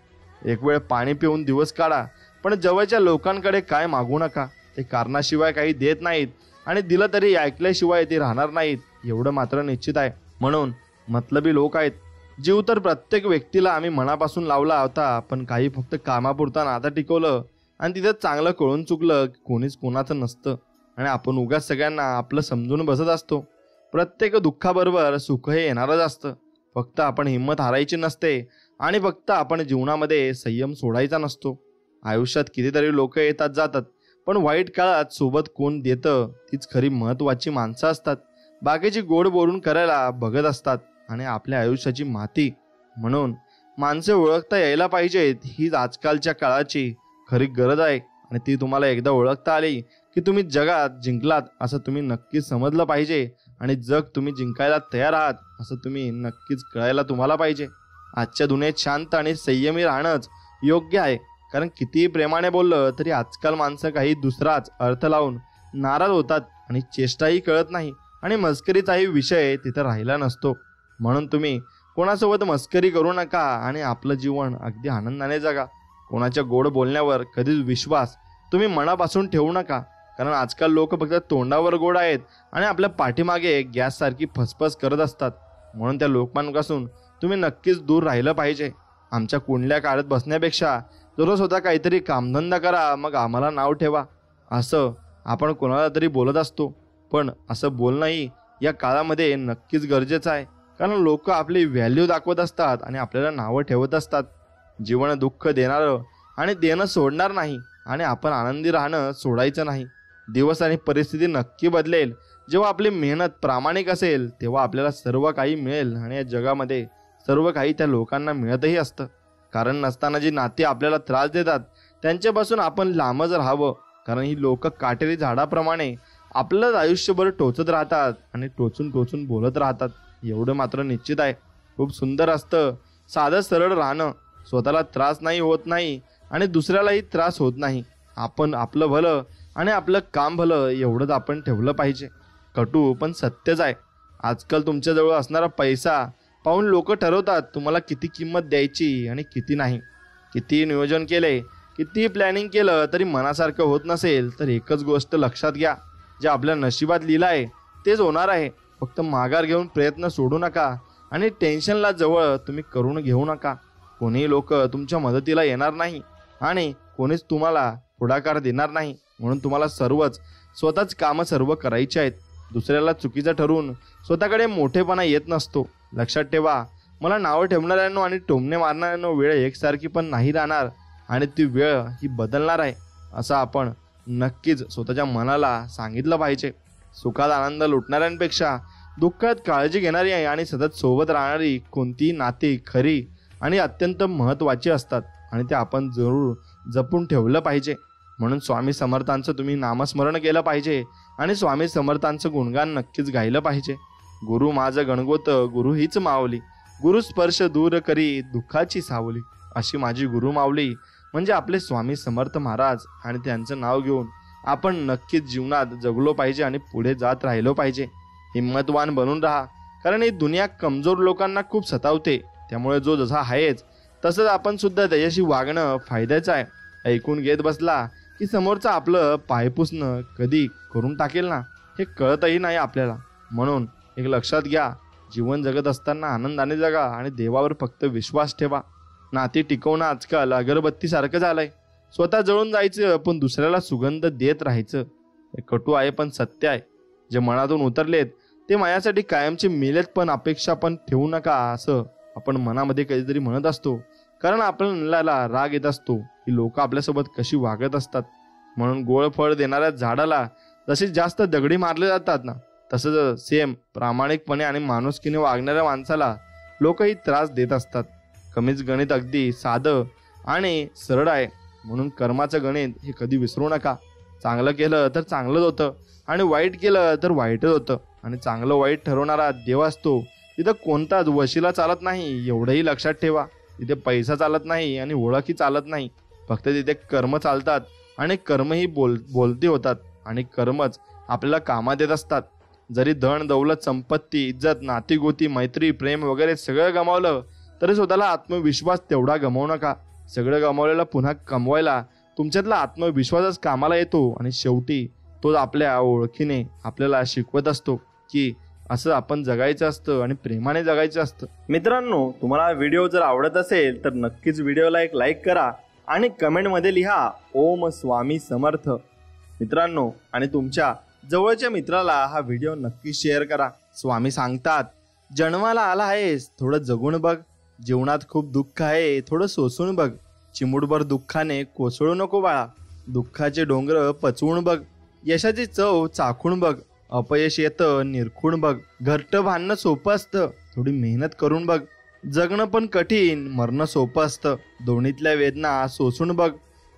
Speaker 2: एक वेळ पाणी पिऊन दिवस काढा, पण जवळच्या लोकांकडे काय मागू नका. ते कारणाशिवाय काही देत नाहीत आणि दिलं तरी ऐकल्याशिवाय ते राहणार नाहीत, एवढं मात्र निश्चित आहे. म्हणून मतलबी लोक आहेत. जीव तर प्रत्येक व्यक्तीला आम्ही मनापासून लावला होता, पण काही फक्त कामापुरता नातं टिकवलं आणि तिथं चांगलं कळून चुकलं की कोणीच कोणाचं नसतं आणि आपण उगाच सगळ्यांना आपलं समजून बसत असतो. प्रत्येक दुःखाबरोबर सुख हे येणारच असतं. फक्त आपण हिंमत हारायची नसते आणि फक्त आपण जीवनामध्ये संयम सोडायचा नसतो. आयुष्यात कितीतरी लोक येतात जातात, पण वाईट काळात सोबत कोण देतं तीच खरी महत्त्वाची माणसं असतात. बाकीची गोड बोलून करायला बघत असतात आणि आपल्या आयुष्याची माती. म्हणून माणसं ओळखता यायला पाहिजेत, हीच आजकालच्या काळाची खरी गरज आहे. आणि ती तुम्हाला एकदा ओळखता आली की तुम्ही जगात जिंकलात असं तुम्ही नक्कीच समजलं पाहिजे आणि जग तुम्ही जिंकायला तयार आहात असं तुम्ही नक्कीच कळायला तुम्हाला पाहिजे. आजच्या दुनियेत शांत आणि संयमी राहणंच योग्य आहे. कारण कितीही प्रेमाने बोललं तरी आजकाल माणसं काही दुसराच अर्थ लावून नाराज होतात आणि चेष्टाही कळत नाही आणि मस्करीचाही विषय तिथं राहिला नसतो. म्हणून तुम्ही कोणासोबत मस्करी करू नका आणि आपलं जीवन अगदी आनंदाने जगा. कोणाच्या गोड बोलण्यावर कधीच विश्वास तुम्ही मनापासून ठेवू नका. कारण आजकाल लोक फक्त तोंडावर गोड आहेत आणि आपल्या पाठीमागे गॅससारखी फसफस करत असतात. म्हणून त्या लोकांपासून तुम्ही नक्कीच दूर राहिलं पाहिजे. आमच्या कुंडल्या काढत बसण्यापेक्षा जर स्वतः काहीतरी कामधंदा करा, मग आम्हाला नाव ठेवा, असं आपण कोणाला तरी बोलत असतो. पण असं बोलणंही या काळामध्ये नक्कीच गरजेचं आहे. कारण लोक आपली व्हॅल्यू दाखवत असतात आणि आपल्याला नावं ठेवत असतात. जीवन दुःख देणारं आणि देणं सोडणार नाही आणि आपण आनंदी राहणं सोडायचं नाही. दिवस आणि परिस्थिती नक्की बदलेल. जेव्हा आपली मेहनत प्रामाणिक असेल तेव्हा आपल्याला सर्व काही मिळेल आणि या जगामध्ये सर्व काही त्या लोकांना मिळतही असतं. कारण नसताना जी नाती आपल्याला त्रास देतात त्यांच्यापासून आपण लांबच राहावं. कारण ही लोक काटेरी झाडाप्रमाणे आपलंच आयुष्यभर टोचत राहतात आणि टोचून टोचून बोलत राहतात, एवढं मात्र निश्चित आहे. खूप सुंदर असतं साधं सरळ राहणं. स्वतःला त्रास नाही होत नाही आणि दुसऱ्यालाही त्रास होत नाही. आपण आपलं भलं आणि आपलं काम भलं एवढंच आपण ठेवलं पाहिजे. कटू पण सत्यच आहे. आजकाल तुमच्याजवळ असणारा पैसा पाहून लोक ठरवतात तुम्हाला किती किंमत द्यायची आणि किती नाही. कितीही नियोजन केले, कितीही प्लॅनिंग केलं तरी मनासारखं होत नसेल तर एकच गोष्ट लक्षात घ्या, जे आपल्या नशिबात लिहिलं आहे तेच होणार आहे. फक्त माघार घेऊन प्रयत्न सोडू नका आणि टेन्शनला जवळ तुम्ही करून घेऊ नका. कोणीही लोक तुमच्या मदतीला येणार नाही आणि कोणीच तुम्हाला पुढाकार देणार नाही. म्हणून तुम्हाला स्वतःच कामं सर्व करायची आहेत. दुसऱ्याला चुकीचं ठरवून स्वतःकडे मोठेपणा येत नसतो. लक्षात ठेवा, मला नावं ठेवणाऱ्यांनो आणि टोमणे मारणाऱ्यांनो वेळ एकसारखी पण नाही राहणार आणि ती वेळ ही बदलणार आहे, असं आपण नक्कीच स्वतःच्या मनाला सांगितलं पाहिजे. सुखात आनंद लुटणाऱ्यांपेक्षा दुःखात काळजी घेणारी आणि सतत सोबत राहणारी कोणतीही नाती खरी आणि अत्यंत महत्त्वाची असतात आणि ते आपण जरूर जपून ठेवलं पाहिजे. म्हणून स्वामी समर्थांचं तुम्ही नामस्मरण केलं पाहिजे आणि स्वामी समर्थांचं गुणगान नक्कीच गायलं पाहिजे. गुरु माझं गणगोत गुरु हीच माऊली, गुरु स्पर्श दूर करी दुःखाची सावली. अशी माझी गुरु माऊली म्हणजे आपले स्वामी समर्थ महाराज आणि त्यांचं नाव घेऊन आपण नक्कीच जीवनात जगलो पाहिजे आणि पुढे जात राहिलो पाहिजे. हिम्मतवान बनून राहा, कारण ही दुनिया कमजोर लोकांना खूप सतावते. त्यामुळे जो जसा आहेच तसंच आपण सुद्धा त्याच्याशी वागणं फायद्याचं आहे. ऐकून घेत बसला की समोरचं आपलं पायपुसणं कधी करून टाकेल ना हे कळतही नाही आपल्याला. म्हणून एक लक्षात घ्या, जीवन जगत असताना आनंदाने जगा आणि देवावर फक्त विश्वास ठेवा. नाती टिकवणं आजकाल अगरबत्तीसारखं झालंय. स्वतः जळून जायचं पण दुसऱ्याला सुगंध देत राहायचं. हे कटू आहे पण सत्य आहे. जे मनातून उतरलेत ते माझ्यासाठी कायमचे मेलेत, पण अपेक्षा पण ठेवू नका असं आपण मनामध्ये कधीतरी म्हणत असतो. कारण आपल्याला राग येत असतो की लोक आपल्यासोबत कशी वागत असतात. म्हणून गोड फळ देणाऱ्या झाडाला जशी जास्त दगडी मारले जातात ना, तसंच सेम प्रामाणिकपणे आणि माणुसकीने वागणाऱ्या माणसाला लोकही त्रास देत असतात. कमीच गणित अगदी साधं आणि सरळ आहे. म्हणून कर्माचं गणित हे कधी विसरू नका. चांगलं केलं तर चांगलंच होतं आणि वाईट केलं तर वाईटच होतं. आणि चांगलं वाईट ठरवणारा देव असतो. तिथं कोणताच वशिला चालत नाही, एवढंही लक्षात ठेवा. तिथे पैसा चालत नाही आणि ओळखही चालत नाही. फक्त तिथे कर्म चालतात आणि कर्मही बोलती होतात आणि कर्मच आपल्याला कामात येत असतात. जरी धन दौलत संपत्ती इज्जत नातीगोती मैत्री प्रेम वगैरे सगळं गमावलं तरी स्वतःला आत्मविश्वास तेवढा गमावू नका. सगळं गमावलेलं पुन्हा कमवायला तुमच्यातला आत्मविश्वासच कामाला येतो आणि शेवटी तो आपल्या ओळखीने आपल्याला शिकवत असतो की असं आपण जगायचं असतं आणि प्रेमाने जगायचं असतं. मित्रांनो, तुम्हाला व्हिडिओ जर आवडत असेल तर नक्कीच व्हिडिओला एक लाईक करा आणि कमेंटमध्ये लिहा ओम स्वामी समर्थ. मित्रांनो, आणि तुमच्या जवळच्या मित्राला हा व्हिडिओ नक्की शेअर करा. स्वामी सांगतात, जन्माला आला आहेस थोडं जगून बघ. जीवनात खूप दुःख आहे थोडं सोसून बघ. चिमूटभर दुःखाने कोसळू नको बाळा. दुःखाचे डोंगर पचवून बघ. यशाची चव चाखून बघ. अपयश येतं निरखून बघ. घरटं बांधणं सोपं असतं, थोडी मेहनत करून बघ. जगणं पण कठीण, मरणं सोपं असतं. दोन्हीतल्या वेदना सोसून बघ.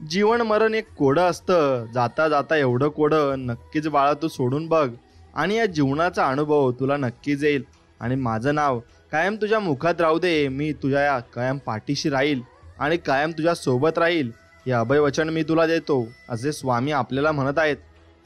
Speaker 2: जीवन मरण एक कोडं असतं, जाता जाता एवढं कोडं नक्कीच बाळा तू सोडून बघ. आणि या जीवनाचा अनुभव तुला नक्कीच येईल. आणि माझं नाव कायम तुझ्या मुखात राहू दे. मी तुझ्या कायम पाठीशी राहील आणि कायम तुझ्या सोबत राहील. हे अभयवचन मी तुला देतो, असे स्वामी आपल्याला म्हणत आहेत.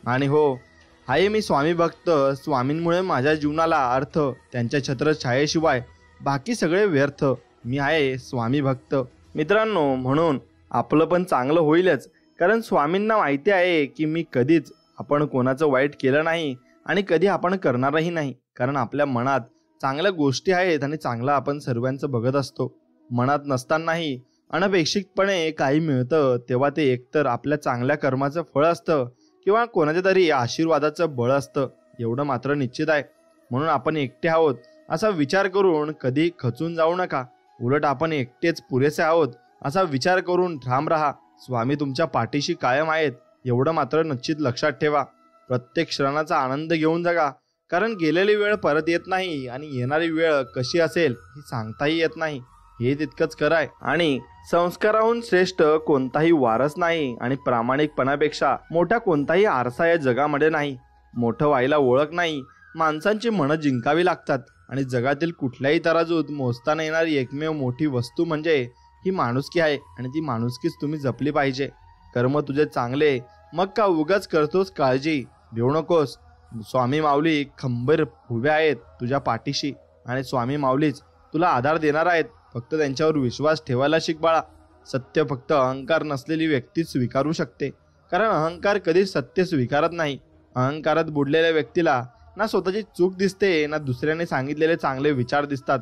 Speaker 2: आणि हो, आहे मी स्वामी भक्त. स्वामींमुळे माझ्या जीवनाला अर्थ. त्यांच्या छत्रछायेशिवाय बाकी सगळे व्यर्थ. मी आहे स्वामी भक्त. मित्रांनो, म्हणून आपलं पण चांगलं होईलच. कारण स्वामींना माहिती आहे की मी कधीच आपण कोणाचं वाईट केलं नाही आणि कधी आपण करणारही नाही. कारण आपल्या मनात चांगल्या गोष्टी आहेत आणि चांगलं आपण सर्वांचं बघत असतो. मनात नसतानाही अनपेक्षितपणे काही मिळतं तेव्हा ते एकतर आपल्या चांगल्या कर्माचं फळ असतं किंवा कोणाच्या तरी आशीर्वादाचं बळ असतं. एवढं मात्र निश्चित आहे. म्हणून आपण एकटे आहोत असा विचार करून कधी खचून जाऊ नका. उलट आपण एकटेच पुरेसे आहोत असा विचार करून ठाम राहा. स्वामी तुमच्या पाठीशी कायम आहेत, एवढं मात्र निश्चित लक्षात ठेवा. प्रत्येक क्षणाचा आनंद घेऊन जगा. कारण गेलेली वेळ परत येत नाही आणि येणारी वेळ कशी असेल ही सांगताही येत नाही. हे तितकंच खरं आहे. आणि संस्काराहून श्रेष्ठ कोणताही वारस नाही आणि प्रामाणिकपणापेक्षा मोठा कोणताही आरसा या जगामध्ये नाही. मोठं व्हायला ओळख नाही, माणसांची मनं जिंकावी लागतात. आणि जगातील कुठल्याही तराजूत मोजताना येणारी एकमेव मोठी वस्तू म्हणजे ही माणुसकी आहे. आणि ती माणुसकीच तुम्ही जपली पाहिजे. कर्म तुझे चांगले, मग का उगाच करतोस काळजी. भिवू नकोस. स्वामी माऊली खंबीर उभे आहेत तुझ्या पाठीशी आणि स्वामी माऊलीच तुला आधार देणार आहेत. फक्त त्यांच्यावर विश्वास ठेवायला शिक बाळा. सत्य फक्त अहंकार नसलेली व्यक्ती स्वीकारू शकते. कारण अहंकार कधीच सत्य स्वीकारत नाही. अहंकारात बुडलेल्या व्यक्तीला ना स्वतःची चूक दिसते ना दुसऱ्याने सांगितलेले चांगले विचार दिसतात.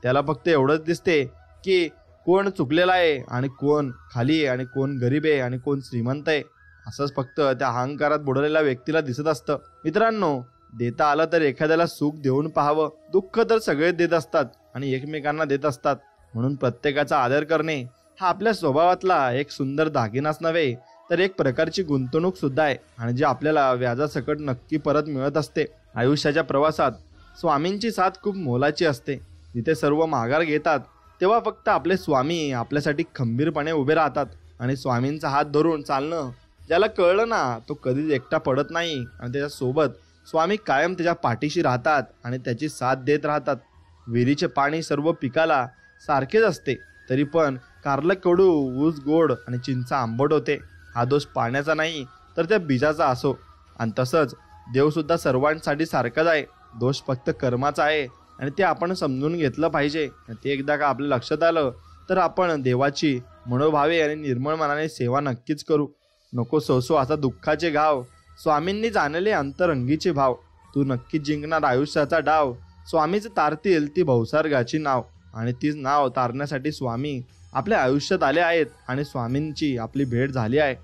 Speaker 2: त्याला फक्त एवढंच दिसते की कोण चुकलेला आहे आणि कोण खाली आहे आणि कोण गरीब आहे आणि कोण श्रीमंत आहे. असंच फक्त त्या अहंकारात बुडलेल्या व्यक्तीला दिसत असतं. मित्रांनो, देता आलं तर एखाद्याला सुख देऊन पाहावं. दुःख तर सगळे देत असतात आणि एकमेकांना देत असतात. म्हणून प्रत्येकाचा आदर करणे हा आपल्या स्वभावातला एक सुंदर दागिनाच नव्हे तर एक प्रकारची गुंतवणूक सुद्धा आहे. आणि जे आपल्याला व्याजासकट नक्की परत मिळत असते. आयुष्याच्या प्रवासात स्वामींची साथ खूप मोलाची असते. जिथे सर्व माघार घेतात तेव्हा फक्त आपले स्वामी आपल्यासाठी खंबीरपणे उभे राहतात. आणि स्वामींचा हात धरून चालणं ज्याला कळलं ना तो कधीच एकटा पडत नाही. आणि त्याच्यासोबत स्वामी कायम त्याच्या पाठीशी राहतात आणि त्याची साथ देत राहतात. विहिरीचे पाणी सर्व पिकाला सारखेच असते, तरी पण कारलं कडू, ऊस गोड आणि चिंचा आंबट होते. हा दोष पाण्याचा नाही तर त्या बीजाचा असो. आणि तसंच देवसुद्धा सर्वांसाठी सारखाच आहे. दोष फक्त कर्माचा आहे आणि ते आपण समजून घेतलं पाहिजे. ते एकदा का आपल्या लक्षात आलं तर आपण देवाची मनोभावे आणि निर्मळ मनाने सेवा नक्कीच करू. नको सोसो असा दुःखाचे घाव, स्वामींनी जाणले अंतरंगीचे भाव. तू नक्कीच जिंकणार आयुष्याचा डाव. स्वामीच तारतील ती भवसारगाची नाव. आणि तीच नाव तारण्यासाठी स्वामी आपल्या आयुष्यात आले आहेत आणि स्वामींची आपली भेट झाली आहे.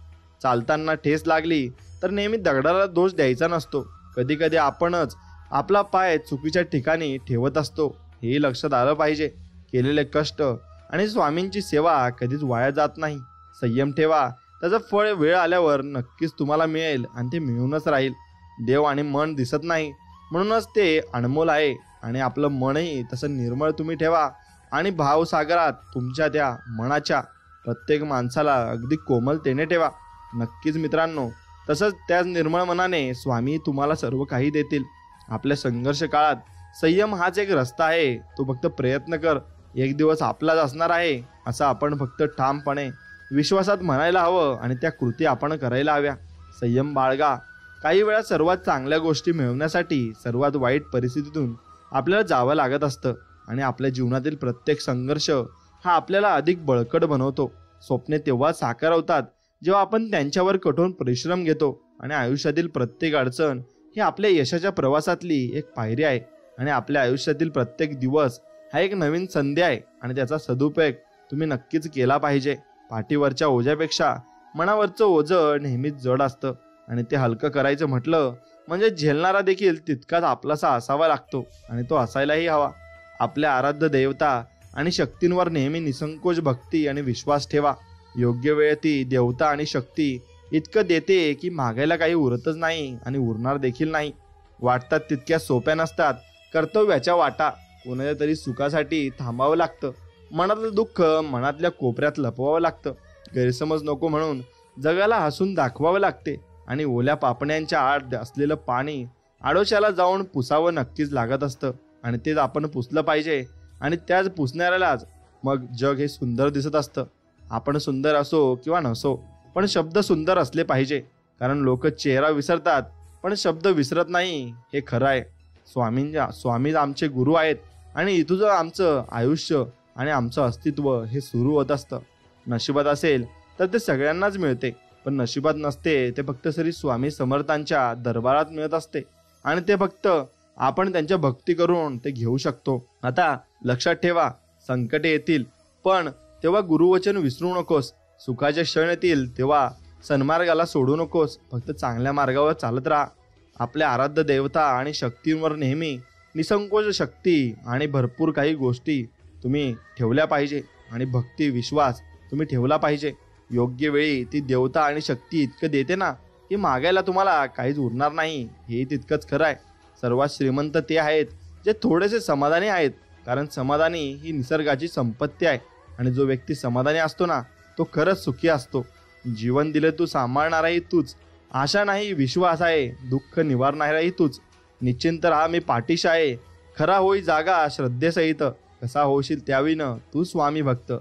Speaker 2: चालताना ठेस लागली तर नेहमी दगडाला दोष द्यायचा नसतो. कधी कधी आपणच आपला पाय चुकीच्या ठिकाणी ठेवत असतो. हे लक्षात आलं पाहिजे. केलेले कष्ट आणि स्वामींची सेवा कधीच वाया जात नाही. संयम ठेवा. त्याचं फळ वेळ आल्यावर नक्कीच तुम्हाला मिळेल आणि ते मिळूनच राहील. देव आणि मन दिसत नाही, म्हणूनच ते अनमोल आहे. आणि आपलं मनही तसं निर्मळ तुम्ही ठेवा आणि भावसागरात तुमच्या त्या मनाच्या प्रत्येक माणसाला अगदी कोमलतेने ठेवा. नक्कीच मित्रांनो, तसंच त्याच निर्मळ मनाने स्वामी तुम्हाला सर्व काही देतील. आपल्या संघर्ष काळात संयम हाच एक रस्ता आहे. तो फक्त प्रयत्न कर, एक दिवस आपलाच असणार आहे असं आपण फक्त ठामपणे विश्वासात म्हणायला हवं आणि त्या कृती आपण करायला हव्या. संयम बाळगा. काही वेळा सर्वात चांगल्या गोष्टी मिळवण्यासाठी सर्वात वाईट परिस्थितीतून आपल्याला जावं लागत असतं आणि आपल्या जीवनातील प्रत्येक संघर्ष हा आपल्याला अधिक बळकट बनवतो. स्वप्ने तेव्हा साकार होतात जेव्हा आपण त्यांच्यावर कठोर परिश्रम घेतो आणि आयुष्यातील प्रत्येक अडचण ही आपल्या यशाच्या प्रवासातली एक पायरी आहे आणि आपल्या आयुष्यातील प्रत्येक दिवस हा एक नवीन संधी आहे आणि त्याचा सदुपयोग तुम्ही नक्कीच केला पाहिजे. पाठीवरच्या ओझ्यापेक्षा मनावरचं ओझं नेहमीच जड असतं आणि ते हलकं करायचं म्हटलं म्हणजे झेलणारा देखील तितकाच आपलासा असावा लागतो आणि तो असायलाही हवा. आपल्या आराध्य देवता आणि शक्तींवर नेहमी निसंकोच भक्ती आणि विश्वास ठेवा. योग्य वेळ ती देवता आणि शक्ती इतकं देते की मागायला काही उरतच नाही आणि उरणार देखील नाही. वाटतात तितक्या सोप्या नसतात कर्तव्याच्या वाटा. कोणाच्या तरी सुखासाठी थांबावं लागतं. मनातलं दुःख मनातल्या कोपऱ्यात लपवावं लागतं. गैरसमज नको म्हणून जगाला हसून दाखवावं लागते आणि ओल्या पापण्यांच्या आड असलेलं पाणी आडोशाला जाऊन पुसावं नक्कीच लागत असतं आणि तेच आपण पुसलं पाहिजे आणि त्याच पुसणाऱ्यालाच मग जग हे सुंदर दिसत असतं. आपण सुंदर असो किंवा नसो, पण शब्द सुंदर असले पाहिजे, कारण लोक चेहरा विसरतात पण शब्द विसरत नाही, हे खरं आहे. स्वामी आमचे गुरु आहेत आणि इथून आमचं आयुष्य आणि आमचं अस्तित्व हे सुरू होत असतं. नशिबात असेल तर ते सगळ्यांनाच मिळते, पण नशिबात नसते ते फक्त श्री स्वामी समर्थांच्या दरबारात मिळत असते आणि ते फक्त आपण त्यांच्या भक्ती करून ते घेऊ शकतो. आता लक्षात ठेवा, संकटे येतील पण तेव्हा गुरुवचन विसरू नकोस. सुखाचे क्षण येतील तेव्हा सन्मार्गाला सोडू नकोस. फक्त चांगल्या मार्गावर चालत राहा. आपल्या आराध्य देवता आणि शक्तींवर नेहमी निसंकोच शक्ती आणि भरपूर काही गोष्टी तुम्ही ठेवल्या पाहिजे आणि भक्ती विश्वास तुम्ही ठेवला पाहिजे. योग्य वेळी ती देवता आणि शक्ती इतकं देते ना की मागायला तुम्हाला काहीच उरणार नाही. हे तितकंच खरं आहे. सर्वात श्रीमंत ते आहेत जे थोडेसे समाधानी आहेत, कारण समाधानी ही निसर्गाची संपत्ती आहे आणि जो व्यक्ती समाधानी असतो ना तो खरंच सुखी असतो. जीवन दिले तू सांभाळणाराही तूच, आशा नाही विश्वास आहे, दुःख निवारणाराही तूच. निश्चिंत राहा मी पाठीशी आहे, खरा होई जागा श्रद्धेसहित. कसा होशील त्याविनं तू स्वामी भक्त,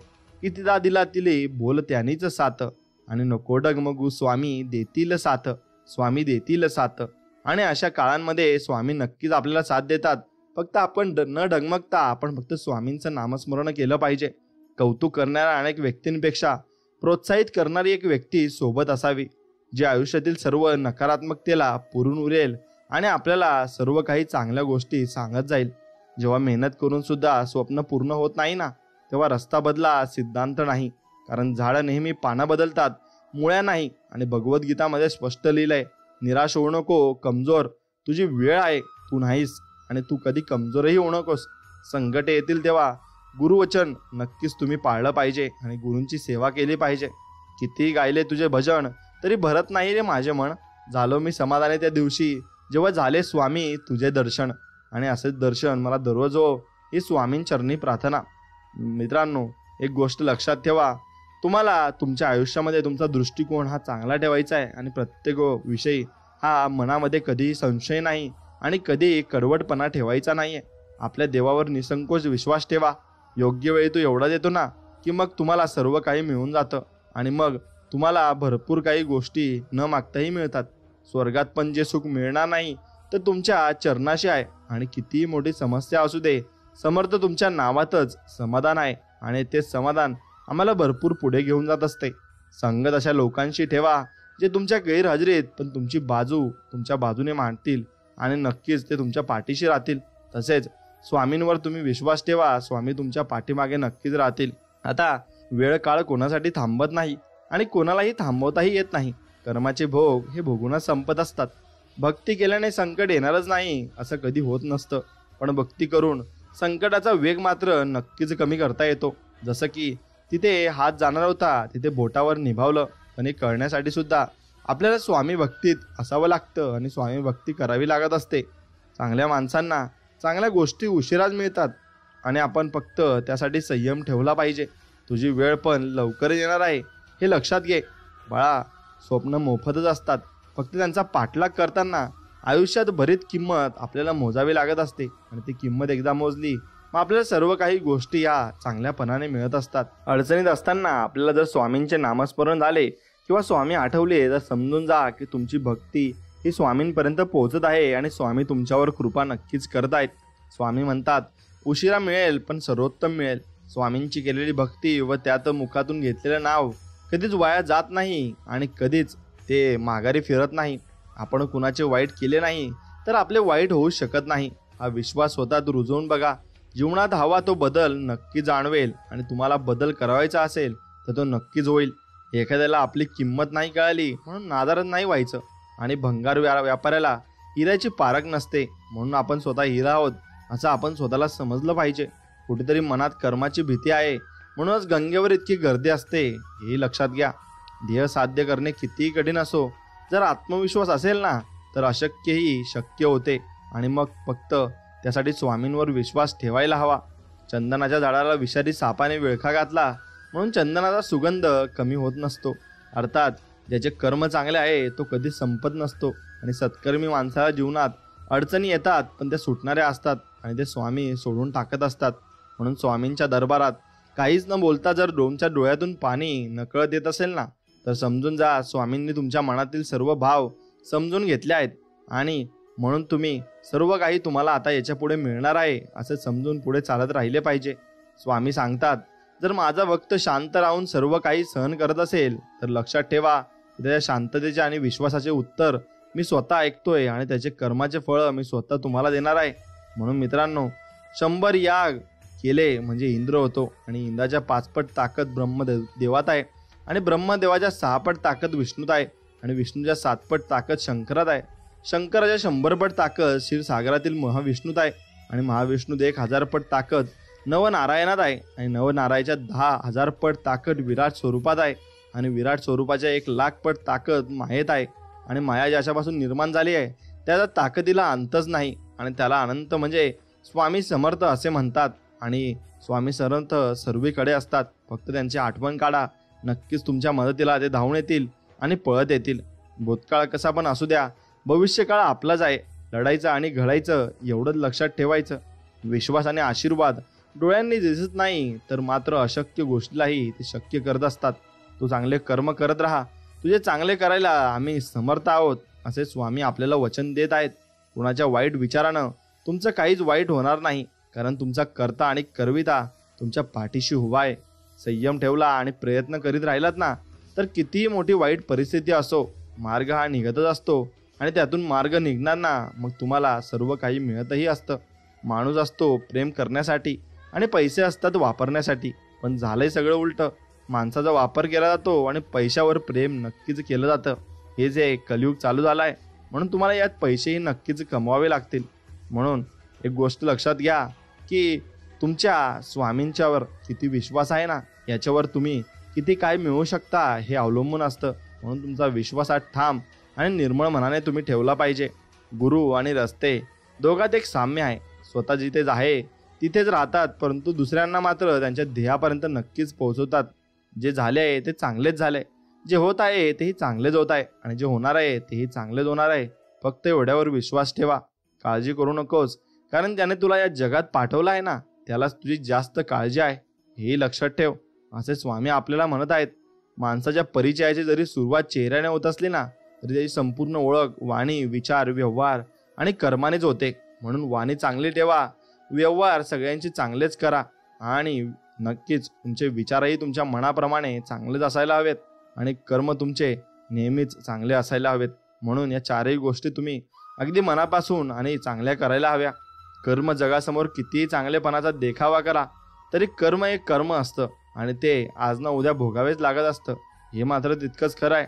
Speaker 2: कितीदा दिला तिले बोल त्यांनीच साथ. आणि नको डगमगू स्वामी देतील साथ, स्वामी देतील साथ. आणि अशा काळांमध्ये स्वामी नक्कीच आपल्याला साथ देतात. फक्त आपण न डगमगता आपण फक्त स्वामींचं नामस्मरण केलं पाहिजे. कौतुक करणाऱ्या अनेक व्यक्तींपेक्षा प्रोत्साहित करणारी एक व्यक्ती सोबत असावी, जी आयुष्यातील सर्व नकारात्मकतेला पुरून उरेल आणि आपल्याला सर्व काही चांगल्या गोष्टी सांगत जाईल. जेव्हा मेहनत करून सुद्धा स्वप्न पूर्ण होत नाही ना, तेव्हा रस्ता बदला सिद्धांत नाही, कारण झाडं नेहमी पानं बदलतात, मुळ्या नाही. आणि भगवद्गीतामध्ये स्पष्ट लिहिलंय, निराश होऊ नको कमजोर, तुझी वेळ आहे, तू नाहीस आणि तू कधी कमजोरही होऊ नकोस. संकटे येतील तेव्हा गुरुवचन नक्कीच तुम्ही पाळलं पाहिजे आणि गुरूंची सेवा केली पाहिजे. किती गायले तुझे भजन तरी भरत नाही रे माझे मन, झालो मी समाधानी त्या दिवशी जेव्हा झाले स्वामी तुझे दर्शन. आणि असेच दर्शन मला दररोज हो, ही स्वामींचरणी प्रार्थना. मित्रांनो, एक गोष्ट लक्षात ठेवा, तुम्हाला तुमच्या आयुष्यामध्ये तुमचा दृष्टिकोन हा चांगला ठेवायचा आहे आणि प्रत्येक विषयी हा मनामध्ये कधीही संशय नाही आणि कधी कडवटपणा ठेवायचा नाही आहे. आपल्या देवावर निसंकोच विश्वास ठेवा. योग्य वेळी तो एवढा देतो ना की मग तुम्हाला सर्व काही मिळून जातं आणि मग तुम्हाला भरपूर काही गोष्टी न मागताही मिळतात. स्वर्गात पण जे सुख मिळणार नाही तर तुमच्या चरणाशी आहे. आणि कितीही मोठी समस्या असू दे, समर्थ तुमच्या नावातच समाधान आहे आणि ते समाधान आम्हाला भरपूर पुढे घेऊन जात असते. संगत अशा लोकांशी ठेवा जे तुमच्या गैरहजेरीत पण तुमची बाजू तुमच्या बाजूने मांडतील आणि नक्कीच ते तुमच्या पाठीशी राहतील. तसेच स्वामींवर तुम्ही विश्वास ठेवा, स्वामी तुमच्या पाठीमागे नक्कीच राहतील. आता वेळ काळ कोणासाठी थांबत नाही आणि कोणालाही थांबवताही येत नाही. कर्माचे भोग हे भोगूनच संपत असतात. भक्ती केल्याने संकट येणारच नाही असं कधी होत नसतं, पण भक्ती करून संकटाचा वेग मात्र नक्कीच कमी करता येतो. जसं की तिथे हात जाणार होता तिथे बोटावर निभावलं, पण हे कळण्यासाठी सुद्धा आपल्याला स्वामी भक्तीत असावं लागतं आणि स्वामी भक्ती करावी लागत असते. चांगल्या माणसांना चांगल्या गोष्टी उशिराच मिळतात आणि आपण फक्त त्यासाठी संयम ठेवला पाहिजे. तुझी वेळ पण लवकर येणार आहे हे लक्षात घे. बाळा, स्वप्न मोफतच असतात, फक्त त्यांचा पाठलाग करताना आयुष्यात बरीच किंमत आपल्याला मोजावी लागत असते आणि ती किंमत एकदा मोजली मग आपल्याला सर्व काही गोष्टी या चांगल्यापणाने मिळत असतात. अडचणीत असताना आपल्याला जर स्वामींचे नामस्मरण झाले किंवा स्वामी आठवले तर समजून जा की तुमची भक्ती ही स्वामींपर्यंत पोहोचत आहे आणि स्वामी तुमच्यावर कृपा नक्कीच करत आहेत. स्वामी म्हणतात, उशिरा मिळेल पण सर्वोत्तम मिळेल. स्वामींची केलेली भक्ती व त्यात मुखातून घेतलेलं नाव कधीच वाया जात नाही आणि कधीच ते माघारी फिरत नाही. आपण कुणाचे वाईट केले नाही तर आपले वाईट होऊ शकत नाही. हा विश्वास स्वतःत रुजवून बघा. जीवनात हवा तो बदल नक्की जाणवेल आणि तुम्हाला बदल करावायचा असेल तर तो नक्कीच होईल. एखाद्याला आपली किंमत नाही कळाली म्हणून नादारच नाही व्हायचं आणि भंगार व्यापाऱ्याला हिऱ्याची पारख नसते म्हणून आपण स्वतः हिरा आहोत असं आपण स्वतःला समजलं पाहिजे. कुठेतरी मनात कर्माची भीती आहे म्हणूनच गंगेवर इतकी गर्दी असते हे लक्षात घ्या. ध्येय साध्य करणे कितीही कठीण असो, जर आत्मविश्वास असेल ना तर अशक्यही शक्य होते आणि मग फक्त त्यासाठी स्वामींवर विश्वास ठेवायला हवा. चंदनाच्या झाडाला विषारी सापाने विळखा घातला म्हणून चंदनाचा सुगंध कमी होत नसतो. अर्थात ज्याचे कर्म चांगले आहे तो कधी संपत नसतो आणि सत्कर्मी माणसाला जीवनात अडचणी येतात पण त्या सुटणाऱ्या असतात आणि ते स्वामी सोडून टाकत असतात. म्हणून स्वामींच्या दरबारात काहीच न बोलता जर तुमच्या डोळ्यातून पाणी नकळत येत असेल ना तर समजून जा स्वामींनी तुमच्या मनातील सर्व भाव समजून घेतले आहेत आणि म्हणून तुम्ही सर्व काही तुम्हाला आता याच्या पुढे मिळणार आहे असे समजून पुढे चालत राहिले पाहिजे. स्वामी सांगतात, जर माझा भक्त शांत राहून सर्व काही सहन करत असेल तर लक्षात ठेवा की त्याच्या शांततेचे आणि विश्वासाचे उत्तर मी स्वतः ऐकतोय आणि त्याचे कर्माचे फळ मी स्वतः तुम्हाला देणार आहे. म्हणून मित्रांनो, 100 याग केले म्हणजे इंद्र होतो आणि इंद्राच्या 5 पट ताकद ब्रह्मदेवात आहे आणि ब्रह्मदेवाच्या 6 पट ताकद विष्णूत आहे आणि विष्णूच्या 7 पट ताकद शंकरात आहे. शंकराच्या 100 पट ताकद क्षीरसागरातील महाविष्णूत आहे आणि महाविष्णूत 1000 पट ताकद नवनारायणात आहे आणि नवनारायणाच्या 10,000 पट ताकद विराट स्वरूपात आहे आणि विराट स्वरूपाच्या 1,00,000 पट ताकद मायेत आहे आणि माया ज्याच्यापासून निर्माण झाली आहे त्याच्या ताकदीला अंतच नाही आणि त्याला अनंत म्हणजे स्वामी समर्थ असे म्हणतात. आणि स्वामी समर्थ सर्वीकडे असतात, फक्त त्यांची आठवण काढा. नक्कीच तुमच्या मदतीला ते धावून येतील आणि पळत येतील. भूतकाळ कसा पण असू द्या, भविष्यकाळ आपलाच आहे. लढायचं आणि घडायचं एवढंच लक्षात ठेवायचं. विश्वास आणि आशीर्वाद डोळ्यांनी दिसत नाही तर मात्र अशक्य गोष्टीलाही ते शक्य करत असतात. तू चांगले कर्म करत राहा, तुझे चांगले करायला आम्ही समर्थ आहोत असे स्वामी आपल्याला वचन देत आहेत. कुणाच्या वाईट विचारानं तुमचं काहीच वाईट होणार नाही, कारण तुमचा कर्ता आणि करविता तुमच्या पाठीशी उभा आहे. संयम ठेवला आणि प्रयत्न करीत राहिलात ना तर कितीही मोठी वाईट परिस्थिती असो, मार्ग हा निघतच असतो आणि त्यातून मार्ग निघणार ना मग तुम्हाला सर्व काही मिळतही असतं. माणूस असतो प्रेम करण्यासाठी आणि पैसे असतात वापरण्यासाठी, पण झालंय सगळं उलटं. माणसाचा वापर केला जातो आणि पैशावर प्रेम नक्कीच केलं जातं. हे जे कलियुग चालू झालं आहे म्हणून तुम्हाला यात पैसेही नक्कीच कमवावे लागतील. म्हणून एक गोष्ट लक्षात घ्या की तुमच्या स्वामींच्यावर किती विश्वास आहे ना याच्यावर तुम्ही किती काय मिळवू शकता हे अवलंबून असतं. म्हणून तुमचा विश्वासात ठाम आणि निर्मळ मनाने तुम्ही ठेवला पाहिजे. गुरु आणि रस्ते दोघात एक साम्य आहे. स्वतः जिथे आहे तिथेच राहतात, परंतु दुसऱ्यांना मात्र त्यांच्या ध्येयापर्यंत नक्कीच पोहोचवतात. जे झाले आहे ते चांगलेच झाले, जे होत आहे तेही चांगलेच होत आहे आणि जे होणार आहे तेही चांगलेच होणार आहे. फक्त एवढ्यावर विश्वास ठेवा. काळजी करू नकोस, कारण त्याने तुला या जगात पाठवलं आहे ना त्यालाच तुझी जास्त काळजी आहे हे लक्षात ठेव असे स्वामी आपल्याला म्हणत आहेत. माणसाच्या परिचयाची जरी सुरुवात चेहऱ्याने होत असली ना तरी त्याची संपूर्ण ओळख वाणी, विचार, व्यवहार आणि कर्मानेच होते. म्हणून वाणी चांगली ठेवा, व्यवहार सगळ्यांची चांगलेच करा आणि नक्कीच तुमचे विचारही तुमच्या मनाप्रमाणे चांगलेच असायला हवेत आणि कर्म तुमचे नेहमीच चांगले असायला हवेत. म्हणून या चारही गोष्टी तुम्ही अगदी मनापासून आणि चांगल्या करायला हव्या. कर्म जगासमोर कितीही चांगलेपणाचा देखावा करा तरी कर्म एक कर्म असतं आणि ते आज ना उद्या भोगावेच लागत असतं. हे मात्र तितकंच खरं आहे.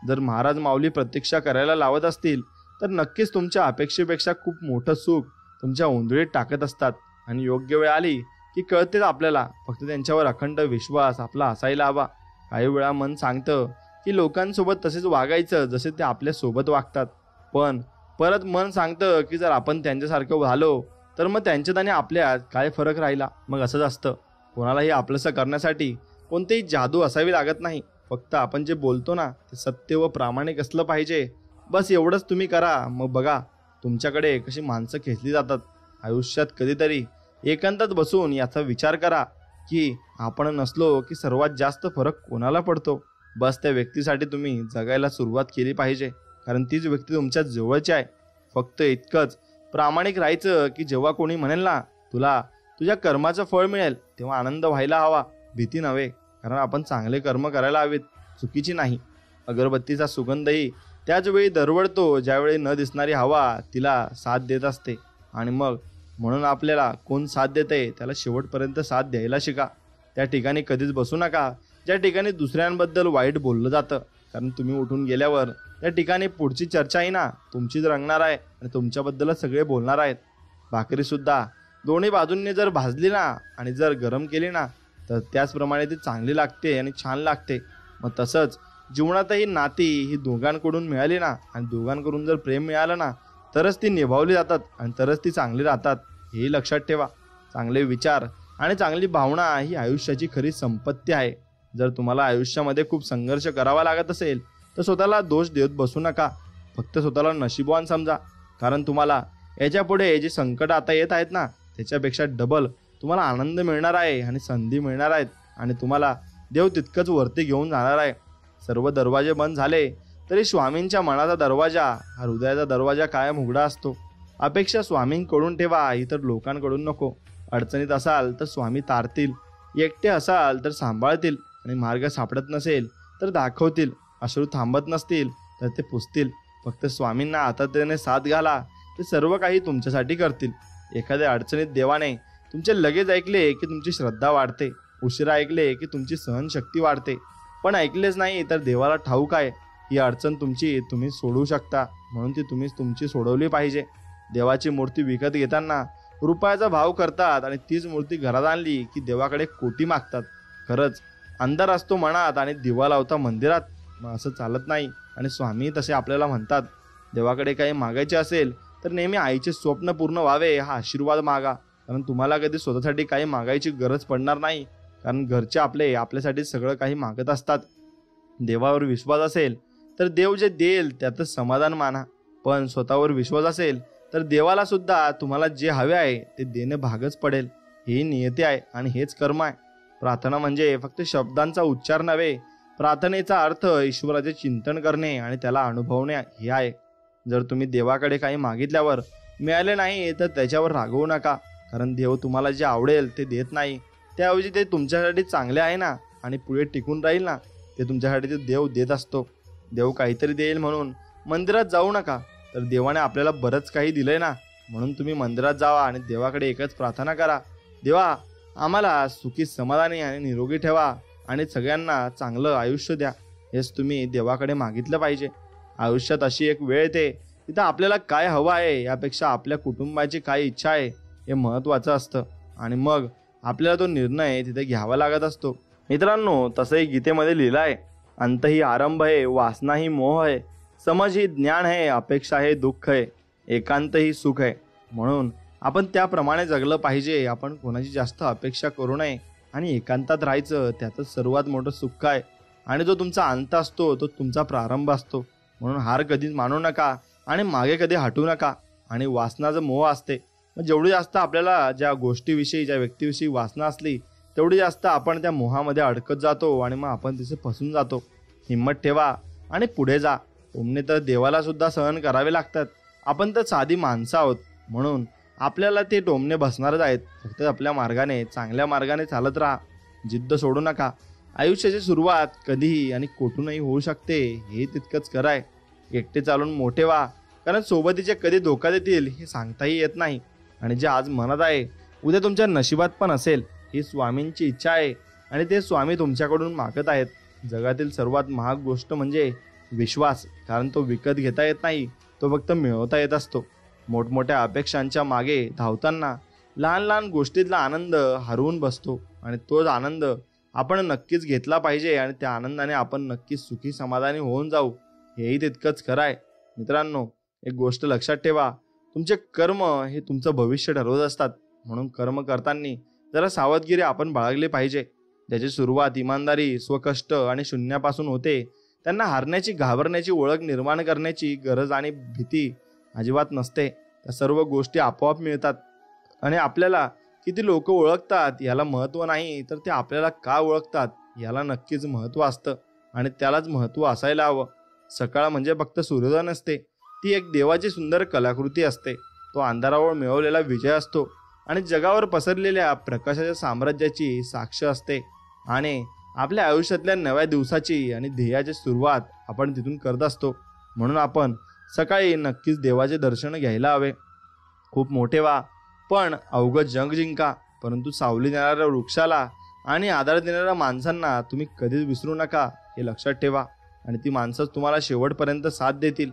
Speaker 2: जर महाराज माऊली प्रतीक्षा करायला लावत असतील तर नक्कीच तुमच्या अपेक्षेपेक्षा खूप मोठं सुख तुमच्या उंदळीत टाकत असतात आणि योग्य वेळ आली की कळतेच आपल्याला. फक्त त्यांच्यावर अखंड विश्वास आपला असायला हवा. काही वेळा मन सांगतं की लोकांसोबत तसेच वागायचं जसे ते आपल्या सोबत वागतात. पण परत मन सांगतं की जर आपण त्यांच्यासारखं झालो तर मग त्यांच्यात आणि आपल्यात काय फरक राहिला. मग असंच असतं, कोणालाही आपलंसं करण्यासाठी कोणतीही जादू असावी लागत नाही. फक्त आपण जे बोलतो ना ते सत्य व प्रामाणिक असलं पाहिजे. बस एवढंच तुम्ही करा. मग बघा तुमच्याकडे कशी माणसं खेचली जातात. आयुष्यात कधीतरी एकांतात बसून याचा विचार करा की आपण नसलो की सर्वात जास्त फरक कोणाला पडतो. बस त्या व्यक्तीसाठी तुम्ही जगायला सुरुवात केली पाहिजे, कारण तीच व्यक्ती तुमच्या जवळची आहे. फक्त इतकंच प्रामाणिक राहायचं की जेव्हा कोणी म्हणेल ना तुला तुझ्या कर्माचं फळ मिळेल तेव्हा आनंद व्हायला हवा, भीती नव्हे. कारण आपण चांगले कर्म करायला हवेत, चुकीची नाही. अगरबत्तीचा सुगंधही त्याच वेळी दरवळतो ज्यावेळी न दिसणारी हवा तिला साथ देत असते. आणि मग म्हणून आपल्याला कोण साथ देते त्याला शेवटपर्यंत साथ द्यायला शिका. त्या ठिकाणी कधीच बसू नका ज्या ठिकाणी दुसऱ्यांबद्दल वाईट बोललं जातं, कारण तुम्ही उठून गेल्यावर त्या ठिकाणी पुढची चर्चाही ना तुमचीच रंगणार आहे आणि तुमच्याबद्दलच सगळे बोलणार आहेत. भाकरीसुद्धा दोन्ही बाजूंनी जर भाजली ना आणि जर गरम केली ना तर त्याचप्रमाणे ती चांगली लागते आणि छान लागते. मग तसंच जीवनातही नाती ही दोघांकडून मिळाली ना आणि दोघांकडून जर प्रेम मिळालं ना तरच ती निभावली जातात आणि तरच ती चांगली राहतात. हेही लक्षात ठेवा. चांगले विचार आणि चांगली भावना ही आयुष्याची खरी संपत्ती आहे. जर तुम्हाला आयुष्यामध्ये खूप संघर्ष करावा लागत असेल तर स्वतःला दोष देत बसू नका. फक्त स्वतःला नशीबवान समजा, कारण तुम्हाला याच्यापुढे जे संकट आता येत आहेत ना त्याच्यापेक्षा डबल तुम्हाला आनंद मिळणार आहे आणि संधी मिळणार आहेत आणि तुम्हाला देव तितकंच वरती घेऊन जाणार आहे. सर्व दरवाजे बंद झाले तरी स्वामींच्या मनाचा दरवाजा हा हृदयाचा दरवाजा कायम उघडा असतो. अपेक्षा स्वामींकडून ठेवा, इतर लोकांकडून नको. अडचणीत असाल तर स्वामी तारतील, एकटे असाल तर सांभाळतील आणि मार्ग सापडत नसेल तर दाखवतील. अश्रू थांबत नसतील तर ते पुसतील. फक्त स्वामींना आततेने साथ घाला, ते सर्व काही तुमच्यासाठी करतील. एखाद्या अडचणीत देवाने तुमचे लगेच ऐकले की तुमची श्रद्धा वाढते, उशिरा ऐकले की तुमची सहनशक्ती वाढते. पण ऐकलेच नाही तर देवाला ठाऊक आहे ही अडचण तुम्ही सोडवू शकता, म्हणून ती तुम्हीच तुमची सोडवली पाहिजे. देवाची मूर्ती विकत घेताना रुपयाचा भाव करतात आणि तीच मूर्ती घरात आणली की देवाकडे कोटी मागतात. खरंच अंधार असतो मनात आणि दिवा लावता मंदिरात. मग असं चालत नाही. आणि स्वामी तसे आपल्याला म्हणतात, देवाकडे काही मागायचे असेल तर नेहमी आईचे स्वप्न पूर्ण व्हावे हा आशीर्वाद मागा. कारण तुम्हाला कधी स्वतःसाठी काही मागायची गरज पडणार नाही, कारण घरचे आपल्यासाठी सगळं काही मागत असतात. देवावर विश्वास असेल तर देव जे देईल त्यातच समाधान माना. पण स्वतःवर विश्वास असेल तर देवाला सुद्धा तुम्हाला जे हवे आहे ते देणे भागच पडेल. ही नियती आहे आणि हेच कर्म आहे. प्रार्थना म्हणजे फक्त शब्दांचा उच्चार नव्हे, प्रार्थनेचा अर्थ ईश्वराचे चिंतन करणे आणि त्याला अनुभवणे हे आहे. जर तुम्ही देवाकडे काही मागितल्यावर मिळाले नाही तर त्याच्यावर रागवू नका, कारण देव तुम्हाला जे आवडेल ते देत नाही. त्याऐवजी ते तुमच्यासाठी चांगले आहे ना आणि पुढे टिकून राहील ना ते तुमच्यासाठी ते देव देत असतो. देव काहीतरी देईल म्हणून मंदिरात जाऊ नका, तर देवाने आपल्याला बरंच काही दिलंय ना. म्हणून तुम्ही मंदिरात जावा आणि देवाकडे एकच प्रार्थना करा, देवा आम्हाला सुखी समाधानी आणि निरोगी ठेवा आणि सगळ्यांना चांगलं आयुष्य द्या. हेच तुम्ही देवाकडे मागितलं पाहिजे. आयुष्यात अशी एक वेळ येते तिथं आपल्याला काय हवं आहे यापेक्षा आपल्या कुटुंबाची काय इच्छा आहे हे महत्त्वाचं असतं आणि मग आपल्याला तो निर्णय तिथे घ्यावा लागत असतो. मित्रांनो, तसंही गीतेमध्ये लिहिलं आहे, अंत ही आरंभ आहे, वासना ही मोह आहे, समज ही ज्ञान आहे, अपेक्षा हे दुःख आहे, एकांत ही सुख आहे. म्हणून आपण त्याप्रमाणे जगलं पाहिजे. आपण कोणाची जास्त अपेक्षा करू नये आणि एकांतात राहायचं, त्यातच सर्वात मोठं सुख आहे. आणि जो तुमचा अंत असतो तो तुमचा प्रारंभ असतो. म्हणून हार कधीच मानू नका आणि मागे कधी हटू नका. आणि वासनाचं मोह असते, मग जेवढी जास्त आपल्याला ज्या गोष्टीविषयी ज्या व्यक्तीविषयी वासना असली तेवढी जास्त आपण त्या मोहामध्ये अडकत जातो आणि मग आपण तिथे फसून जातो. हिंमत ठेवा आणि पुढे जा. टोमणे तर देवाला सुद्धा सहन करावे लागतात. आपण तर साधी माणसं आहोत, म्हणून आपल्याला ते टोमणे बसणारच आहेत. फक्त आपल्या मार्गाने चांगल्या मार्गाने चालत राहा, जिद्द सोडू नका. आयुष्याची सुरुवात कधीही आणि कोठूनही होऊ शकते, हे तितकंच कराय. एकटे चालून मोठे व्हा, कारण सोबतीचे कधी धोका देतील हे सांगताही येत नाही. आणि जे आज मनात आहे उद्या तुमच्या नशिबात पण असेल, ही स्वामींची इच्छा आहे आणि ते स्वामी तुमच्याकडून मागत आहेत. जगातील सर्वात महाग गोष्ट म्हणजे विश्वास, कारण तो विकत घेता येत नाही, तो फक्त मिळवता येत असतो. मोठमोठ्या अपेक्षांच्या मागे धावताना लहान लहान गोष्टीतला आनंद हरवून बसतो आणि तोच आनंद आपण नक्कीच घेतला पाहिजे आणि त्या आनंदाने आपण नक्कीच सुखी समाधानी होऊन जाऊ, हेही तितकंच खरं आहे. मित्रांनो, एक गोष्ट लक्षात ठेवा, तुमचे कर्म हे तुमचं भविष्य ठरवत असतात. म्हणून कर्म करताना जरा सावधगिरी आपण बाळगली पाहिजे. ज्याची सुरुवात इमानदारी, स्वकष्ट आणि शून्यापासून होते, त्यांना हारण्याची, घाबरण्याची ओळख निर्माण करण्याची गरज आणि भीती अजिबात नसते. त्या सर्व गोष्टी आपोआप मिळतात. आणि आपल्याला किती लोक ओळखतात याला महत्त्व नाही, तर ते आपल्याला का ओळखतात याला नक्कीच महत्त्व असतं आणि त्यालाच महत्त्व असायला हवं. सकाळ म्हणजे फक्त सूर्योदय नसते, ती एक देवाची सुंदर कलाकृती असते. तो अंधारावर मिळवलेला विजय असतो आणि जगावर पसरलेल्या प्रकाशाच्या साम्राज्याची साक्ष असते. आणि आपल्या आयुष्यातल्या नव्या दिवसाची आणि ध्येयाची सुरुवात आपण तिथून करत असतो. म्हणून आपण सकाळी नक्कीच देवाचे दर्शन घ्यायला हवे. खूप मोठे व्हा, पण अवघड जग जिंका. परंतु सावली देणाऱ्या वृक्षाला आणि आधार देणाऱ्या माणसांना तुम्ही कधीच विसरू नका, हे लक्षात ठेवा. आणि ती माणसंच तुम्हाला शेवटपर्यंत साथ देतील.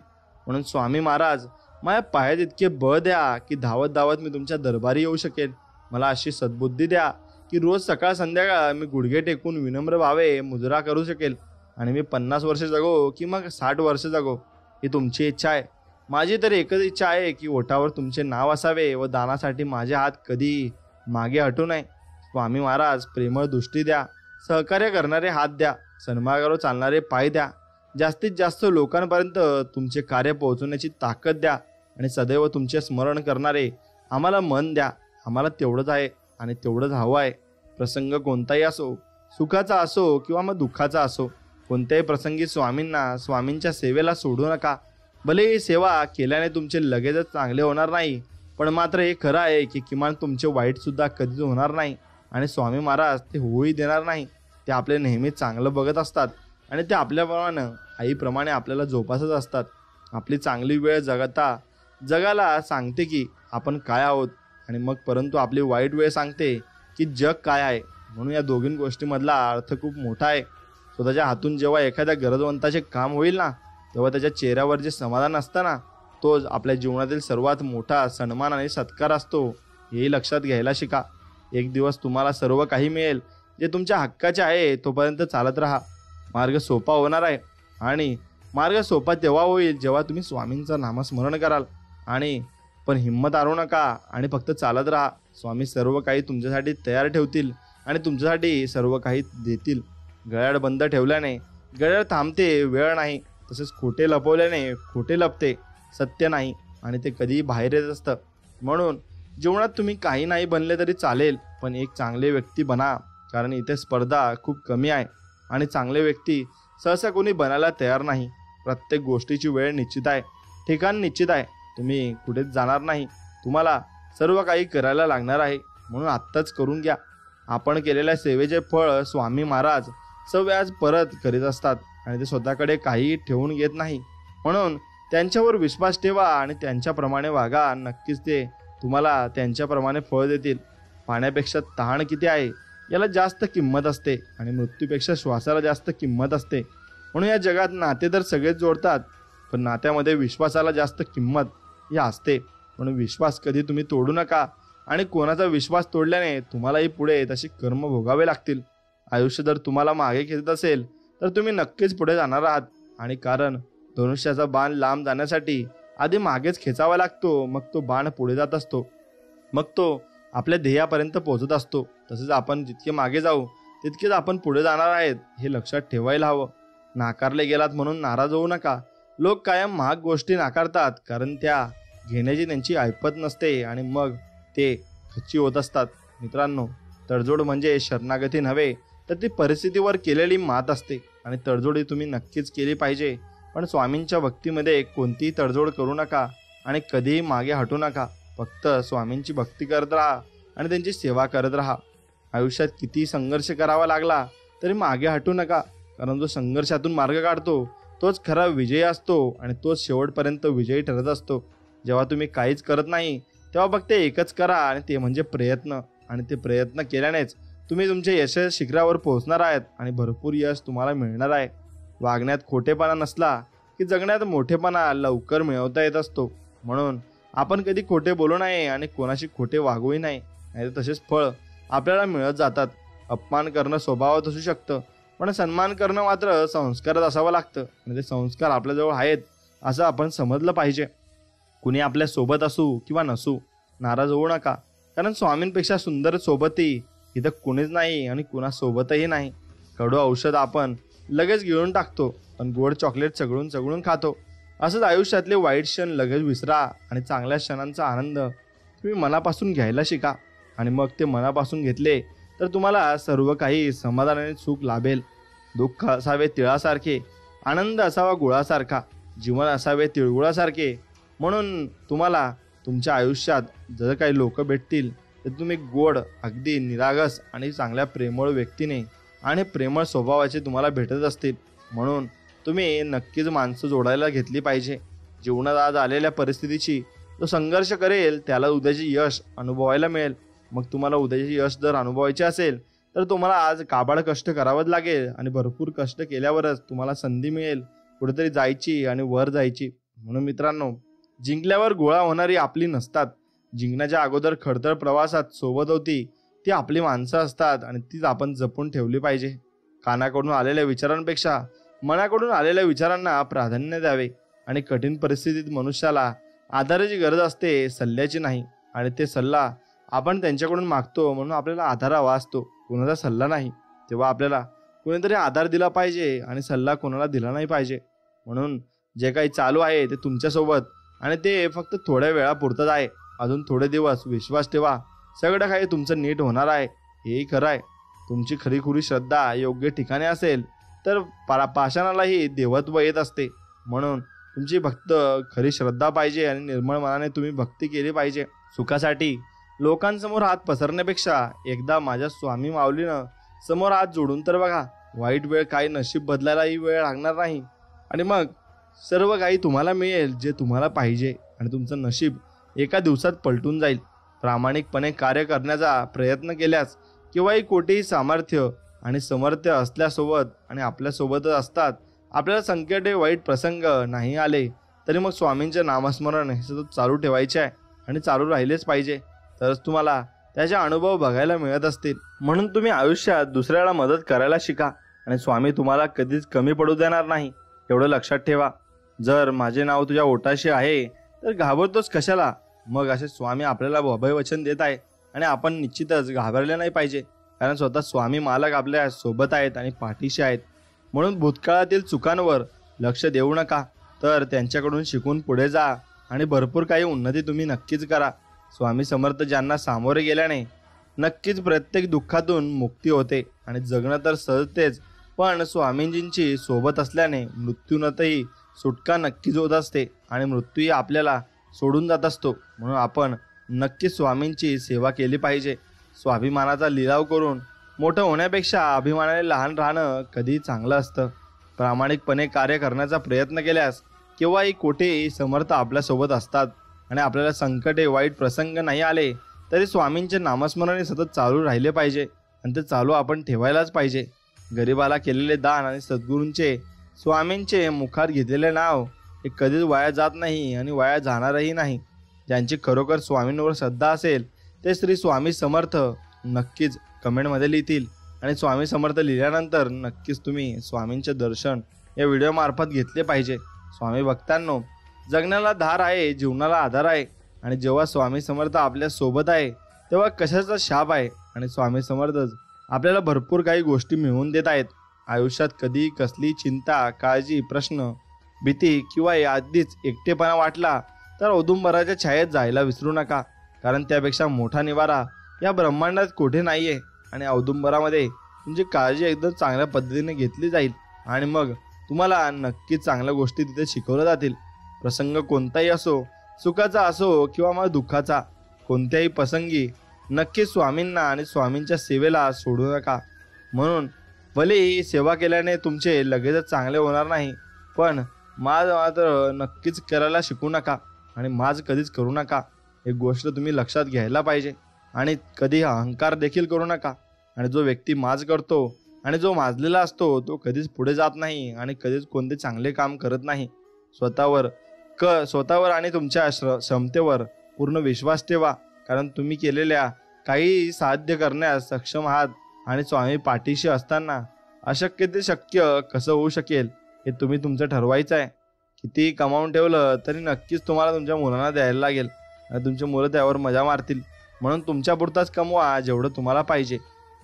Speaker 2: म्हणून स्वामी महाराज, माझ्या पायात इतके बळ द्या की धावत धावत मी तुमच्या दरबारी येऊ शकेल. मला अशी सद्बुद्धी द्या की रोज सकाळ संध्याकाळ मी गुडघे टेकून विनम्र भावे मुजरा करू शकेल. आणि मी 50 वर्ष जगो की मग 60 वर्ष जगो, ही तुमची इच्छा आहे. माझी तर एकच इच्छा आहे की ओठावर तुमचे नाव असावे व दानासाठी माझे हात कधी मागे हटू नये. स्वामी महाराज, प्रेमळ दृष्टी द्या, सहकार्य करणारे हात द्या, सन्मार्गावर चालणारे पाय द्या, जास्तीत जास्त लोकांपर्यंत तुमचे कार्य पोहोचवण्याची ताकद द्या आणि सदैव तुमचे स्मरण करणारे आम्हाला मन द्या. आम्हाला तेवढंच आहे आणि तेवढंच हवं आहे. प्रसंग कोणताही असो, सुखाचा असो किंवा मग दुःखाचा असो, कोणत्याही प्रसंगी स्वामींना, स्वामींच्या सेवेला सोडू नका. भले ही सेवा केल्याने तुमचे लगेचच चांगले होणार नाही, पण मात्र हे खरं आहे की किमान तुमचे वाईटसुद्धा कधीच होणार नाही. आणि स्वामी महाराज ते होऊही देणार नाही. ते आपले नेहमी चांगलं बघत असतात आणि ते आपल्याप्रमाणे, आईप्रमाणे आपल्याला जोपासत असतात. आपली चांगली वेळ जगाला सांगते की आपण काय आहोत, आणि मग परंतु आपली वाईट वेळ सांगते की जग काय आहे. म्हणून या दोघी गोष्टीमधला अर्थ खूप मोठा आहे. स्वतःच्या हातून जेव्हा एखाद्या गरजवंताचे काम होईल ना, तेव्हा त्याच्या चेहऱ्यावर जे समाधान असतं ना, तोच आपल्या जीवनातील सर्वात मोठा सन्मान आणि सत्कार असतो, हेही लक्षात घ्यायला शिका. एक दिवस तुम्हाला सर्व काही मिळेल जे तुमच्या हक्काचे आहे. तोपर्यंत चालत राहा. मार्ग सोपा होणार आहे. आणि मार्ग सोपा तेव्हा होईल जेव्हा तुम्ही स्वामींचं नामस्मरण कराल. पण हिंमत हारू नका आणि फक्त चालत राहा. स्वामी सर्व काही तुमच्यासाठी तयार ठेवतील आणि तुमच्यासाठी सर्व काही देतील. गळ्यात बंद ठेवल्याने गळ्यात थांबते, वेळ नाही. तसेच खोटे लपवल्याने खोटे लपते, सत्य नाही, आणि ते कधीही बाहेर येत असतं. म्हणून जीवनात तुम्ही काही नाही बनले तरी चालेल, पण एक चांगले व्यक्ती बना. कारण इथे स्पर्धा खूप कमी आहे आणि चांगले व्यक्ती सहसा कोणी बनायला तयार नाही. प्रत्येक गोष्टीची वेळ निश्चित आहे, ठिकाण निश्चित आहे. तुम्ही कुठेच जाणार नाही. तुम्हाला सर्व काही करायला लागणार आहे. म्हणून आत्ताच करून घ्या. आपण केलेल्या सेवेचे फळ स्वामी महाराज सव्याज परत करीत असतात आणि ते स्वतःकडे काही ठेवून घेत नाही. म्हणून त्यांच्यावर विश्वास ठेवा आणि त्यांच्याप्रमाणे वागा. नक्कीच ते तुम्हाला त्यांच्याप्रमाणे फळ देतील. पाण्यापेक्षा तहान किती आहे याला जास्त किंमत असते आणि मृत्यूपेक्षा श्वासाला जास्त किंमत असते. म्हणून या जगात नाते तर सगळेच जोडतात, पण नात्यामध्ये विश्वासाला जास्त किंमत ही असते. म्हणून विश्वास कधी तुम्ही तोडू नका. आणि कोणाचा विश्वास तोडल्याने तुम्हालाही पुढे तशी कर्म भोगावे लागतील. आयुष्य जर तुम्हाला मागे खेचत असेल तर तुम्ही नक्कीच पुढे जाणार आहात. आणि कारण धनुष्याचा बाण लांब जाण्यासाठी आधी मागेच खेचावा लागतो, मग तो बाण पुढे जात असतो, मग तो आपल्या ध्येयापर्यंत पोहोचत असतो. तसेच आपण जितके मागे जाऊ तितकेच आपण पुढे जाणार आहेत, हे लक्षात ठेवायला हवं. नाकारले गेलात म्हणून नाराज होऊ नका. लोक कायम महाग गोष्टी नाकारतात कारण त्या घेण्याची त्यांची ऐपत नसते आणि मग ते खच्ची होत असतात. मित्रांनो, तडजोड म्हणजे शरणागती नव्हे, तर ती परिस्थितीवर केलेली मात असते. आणि तडजोडी तुम्ही नक्कीच केली पाहिजे, पण स्वामींच्या भक्तीमध्ये कोणतीही तडजोड करू नका आणि कधीही मागे हटू नका. फक्त स्वामींची भक्ती करत राहा आणि त्यांची सेवा करत राहा. आयुष्यात किती संघर्ष करावा लागला तरी मागे हटू नका, कारण जो संघर्षातून मार्ग काढतो तोच खरा विजयी असतो आणि तोच शेवटपर्यंत विजयी ठरत असतो. जेव्हा तुम्ही काहीच करत नाही तेव्हा फक्त एकच करा, आणि ते म्हणजे प्रयत्न. आणि ते प्रयत्न केल्यानेच तुम्ही तुमच्या यश शिखरावर पोहोचणार आहेत आणि भरपूर यश तुम्हाला मिळणार आहे. वागण्यात खोटेपणा नसला की जगण्यात मोठेपणा लवकर मिळवता येत असतो. म्हणून आपण कधी खोटे बोलू नये आणि कोणाशी खोटे वागूही नाही, नाही तर तसेच फळ आपल्याला मिळत जातात. अपमान करणं स्वभावात असू शकतं, पण सन्मान करणं मात्र संस्कारात असावं लागतं आणि ते संस्कार आपल्याजवळ आहेत असं आपण समजलं पाहिजे. कुणी आपल्या सोबत असू किंवा नसू, नाराज होऊ नका, कारण स्वामींपेक्षा सुंदर सोबती इथं कुणीच नाही आणि कुणासोबतही नाही. कडू औषध आपण लगेच गिळून टाकतो, पण गोड चॉकलेट चघळून चघळून खातो. असंच आयुष्यातले वाईट क्षण लगेच विसरा आणि चांगल्या क्षणांचा आनंद तुम्ही मनापासून घ्यायला शिका. आणि मग ते मनापासून घेतले तर तुम्हाला सर्व काही समाधानाने सुख लाभेल. दुःख असावे तिळासारखे, आनंद असावा गुळासारखा, जीवन असावे तिळगुळासारखे. म्हणून तुम्हाला तुमच्या आयुष्यात जर काही लोक भेटतील तर तुम्ही गोड, अगदी निरागस आणि चांगल्या प्रेमळ व्यक्तीने आणि प्रेमळ स्वभावाचे तुम्हाला भेटत असतील. म्हणून तुम्ही नक्कीच माणसं जोडायला घेतली पाहिजे. जीवनात आज आलेल्या परिस्थितीची जो संघर्ष करेल त्याला उद्याचे यश अनुभवायला मिळेल. मग तुम्हाला उद्याचे यश जर अनुभवायचे असेल तर तुम्हाला आज काबाड कष्ट करावंच लागेल आणि भरपूर कष्ट केल्यावरच तुम्हाला संधी मिळेल कुठेतरी जायची आणि वर जायची. म्हणून मित्रांनो, जिंकल्यावर गोळा होणारी आपली नसतात. जिंकण्याच्या अगोदर खडतर प्रवासात सोबत होती ती आपली माणसं असतात आणि तीच आपण जपून ठेवली पाहिजे. कानाकडून आलेल्या विचारांपेक्षा मनाकडून आलेल्या विचारांना प्राधान्य द्यावे. आणि कठीण परिस्थितीत मनुष्याला आधाराची गरज असते, सल्ल्याची नाही. आणि ते सल्ला आपण त्यांच्याकडून मागतो म्हणून आपल्याला आधार हवा असतो, कोणाचा सल्ला नाही. तेव्हा आपल्याला कोणीतरी आधार दिला पाहिजे आणि सल्ला कोणाला दिला नाही पाहिजे. म्हणून जे काही चालू आहे ते तुमच्यासोबत आणि ते फक्त थोड्या वेळापुरतंच आहे. अजून थोडे दिवस विश्वास ठेवा, सगळं काही तुमचं नीट होणार आहे. हेही खरं आहे. तुमची खरीखुरी श्रद्धा योग्य ठिकाणी असेल तर पाषाणालाही देवत्व येत असते. म्हणून तुमची भक्त खरी श्रद्धा पाहिजे आणि निर्मळ मनाने तुम्ही भक्ती केली पाहिजे. सुखासाठी लोकांसमोर हात पसरण्यापेक्षा एकदा माझ्या स्वामी माऊलीनं समोर हात जोडून तर बघा. वाईट वेळ काही नशीब बदलायलाही वेळ लागणार नाही आणि मग सर्व काही तुम्हाला मिळेल जे तुम्हाला पाहिजे आणि तुमचं नशीब एका दिवसात पलटून जाईल. प्रामाणिकपणे कार्य करण्याचा प्रयत्न केल्यास केव्हाही कोठेही सामर्थ्य आणि समर्थ्य असल्यासोबत आणि आपल्यासोबतच असतात. आपल्याला संकटे, वाईट प्रसंग नाही आले तरी मग स्वामींचे नामस्मरण हे सतत चालू ठेवायचे आहे आणि चालू राहिलेच पाहिजे. तरच तुम्हाला त्याचे अनुभव बघायला मिळत असतील. म्हणून तुम्ही आयुष्यात दुसऱ्याला मदत करायला शिका आणि स्वामी तुम्हाला कधीच कमी पडू देणार नाही, एवढं लक्षात ठेवा. जर माझे नाव तुझ्या ओठाशी आहे तर घाबरतोस कशाला. मग असे स्वामी आपल्याला अभय वचन देत आहे आणि आपण निश्चितच घाबरले नाही पाहिजे, कारण स्वतः स्वामी मालक आपल्या सोबत आहेत आणि पाठीशी आहेत. म्हणून भूतकाळातील चुकांवर लक्ष देऊ नका, तर त्यांच्याकडून शिकून पुढे जा आणि भरपूर काही उन्नती तुम्ही नक्कीच करा. स्वामी समर्थ ज्यांना सामोरे गेल्याने नक्कीच प्रत्येक दुःखातून मुक्ती होते आणि जगणं तर सहजतेच, पण स्वामींजींची सोबत असल्याने मृत्यूनंतरही सुटका नक्कीच होत असते आणि मृत्यूही आपल्याला सोडून जात असतो. म्हणून आपण नक्कीच स्वामींची सेवा केली पाहिजे. स्वाभिमानाचा लिलाव करून मोठं होण्यापेक्षा अभिमानाने लहान राहणं कधी चांगलं असतं. प्रामाणिकपणे कार्य करण्याचा प्रयत्न केल्यास केव्हाही कोठेही समर्थ आपल्यासोबत असतात आणि आपल्याला संकटे, वाईट प्रसंग नाही आले तरी स्वामींचे नामस्मरण सतत चालू राहिले पाहिजे आणि ते चालू आपण ठेवायलाच पाहिजे. गरिबाला केलेले दान आणि सद्गुरूंचे, स्वामींचे मुखात घेतलेले नाव हे कधीच वाया जात नाही आणि वाया जाणारही नाही. ज्यांची खरोखर स्वामींवर श्रद्धा असेल ते श्री स्वामी समर्थ नक्कीच कमेंटमध्ये लिहितील आणि स्वामी समर्थ लिहिल्यानंतर नक्कीच तुम्ही स्वामींचे दर्शन या व्हिडिओमार्फत घेतले पाहिजे. स्वामी भक्तांनो, जगण्याला धार आहे, जीवनाला आधार आहे आणि जेव्हा स्वामी समर्थ आपल्या सोबत आहे तेव्हा कशाचा शाप आहे. आणि स्वामी समर्थच आपल्याला भरपूर काही गोष्टी मिळवून देत आहेत. आयुष्यात कधी कसली चिंता, काळजी, प्रश्न, भीती किंवा आधीच एकटेपणा वाटला तर औदुंबराच्या छायेत जायला विसरू नका, कारण त्यापेक्षा मोठा निवारा या ब्रह्मांडात कुठे नाही आहे. आणि औदुंबरामध्ये तुमची काळजी एकदम चांगल्या पद्धतीने घेतली जाईल आणि मग तुम्हाला नक्कीच चांगल्या गोष्टी तिथे शिकवल्या जातील. प्रसंग कोणताही असो, सुखाचा असो किंवा मग दुःखाचा, कोणत्याही प्रसंगी नक्कीच स्वामींना आणि स्वामींच्या सेवेला सोडू नका. म्हणून भले ही सेवा केल्याने तुमचे लगेचच चांगले होणार नाही, पण माज मात्र नक्कीच करायला शिकू नका आणि माज कधीच करू नका. एक गोष्ट तुम्ही लक्षात घ्यायला पाहिजे. आणि कधी अहंकार देखील करू नका. आणि जो व्यक्ती माज करतो आणि जो माजलेला असतो तो कधीच पुढे जात नाही आणि कधीच कोणते चांगले काम करत नाही. स्वतःवर आणि तुमच्या क्षमतेवर पूर्ण विश्वास ठेवा, कारण तुम्ही केलेल्या काही साध्य करण्यास सक्षम आहात आणि स्वामी पाठीशी असताना अशक्य ते शक्य कसं होऊ शकेल हे तुम्ही तुमचं ठरवायचं आहे. कितीही कमावून ठेवलं तरी नक्कीच तुम्हाला तुमच्या मुलांना द्यायला लागेल आणि तुमची मुलं त्यावर मजा मारतील. म्हणून तुमच्यापुरताच कमवा जेवढं तुम्हाला पाहिजे.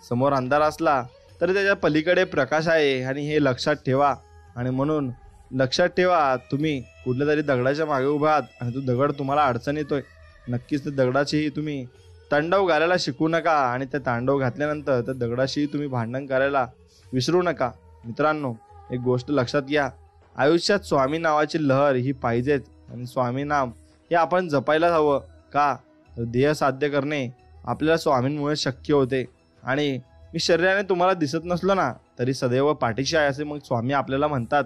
Speaker 2: समोर अंधार असला तरी त्याच्या पलीकडे प्रकाश आहे आणि हे लक्षात ठेवा. आणि म्हणून लक्षात ठेवा, तुम्ही कुठल्या तरी दगडाच्या मागे उभा आहात आणि तो दगड तुम्हाला अडचण येतोय. नक्कीच त्या दगडाचीही तुम्ही तांडव घालायला शिकू नका आणि ते तांडव घातल्यानंतर त्या दगडाशी तुम्ही भांडण करायला विसरू नका. मित्रांनो, एक गोष्ट लक्षात घ्या, आयुष्यात स्वामी नावाची लहर ही पाहिजेच आणि स्वामी नाम हे आपण जपायला हवं. का तर ध्येय साध्य करणे आपल्याला स्वामींमुळे शक्य होते. आणि मी शरीराने तुम्हाला दिसत नसलो ना तरी सदैव पाठीशी आहे असे मग स्वामी आपल्याला म्हणतात.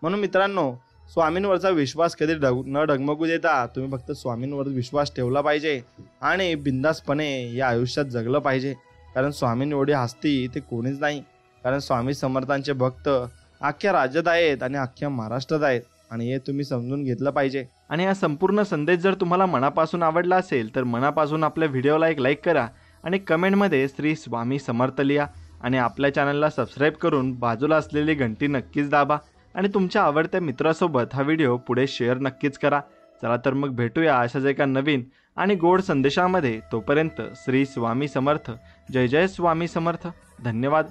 Speaker 2: म्हणून मित्रांनो, स्वामींवरचा विश्वास कधी न डगमगू देता तुम्ही फक्त स्वामींवर विश्वास ठेवला पाहिजे आणि बिंदासपणे या आयुष्यात जगलं पाहिजे. कारण स्वामींएवढी हस्ती ते कोणीच नाही. कारण स्वामी समर्थांचे भक्त अख्ख्या राज्यात आहेत आणि अख्ख्या महाराष्ट्रात आहेत आणि हे तुम्ही समजून घेतलं पाहिजे.
Speaker 1: आणि हा संपूर्ण संदेश जर तुम्हाला मनापासून आवडला असेल तर मनापासून आपल्या व्हिडिओला एक लाईक करा आणि कमेंटमध्ये श्री स्वामी समर्थ लिहा आणि आपल्या चॅनलला सबस्क्राईब करून बाजूला असलेली घंटी नक्कीच दाबा आणि तुमच्या आवडत्या मित्रासोबत हा व्हिडिओ पुढे शेअर नक्कीच करा. चला तर मग भेटूया अशाच एका नवीन आणि गोड संदेशामध्ये. तोपर्यंत श्री स्वामी समर्थ. जय जय स्वामी समर्थ. धन्यवाद.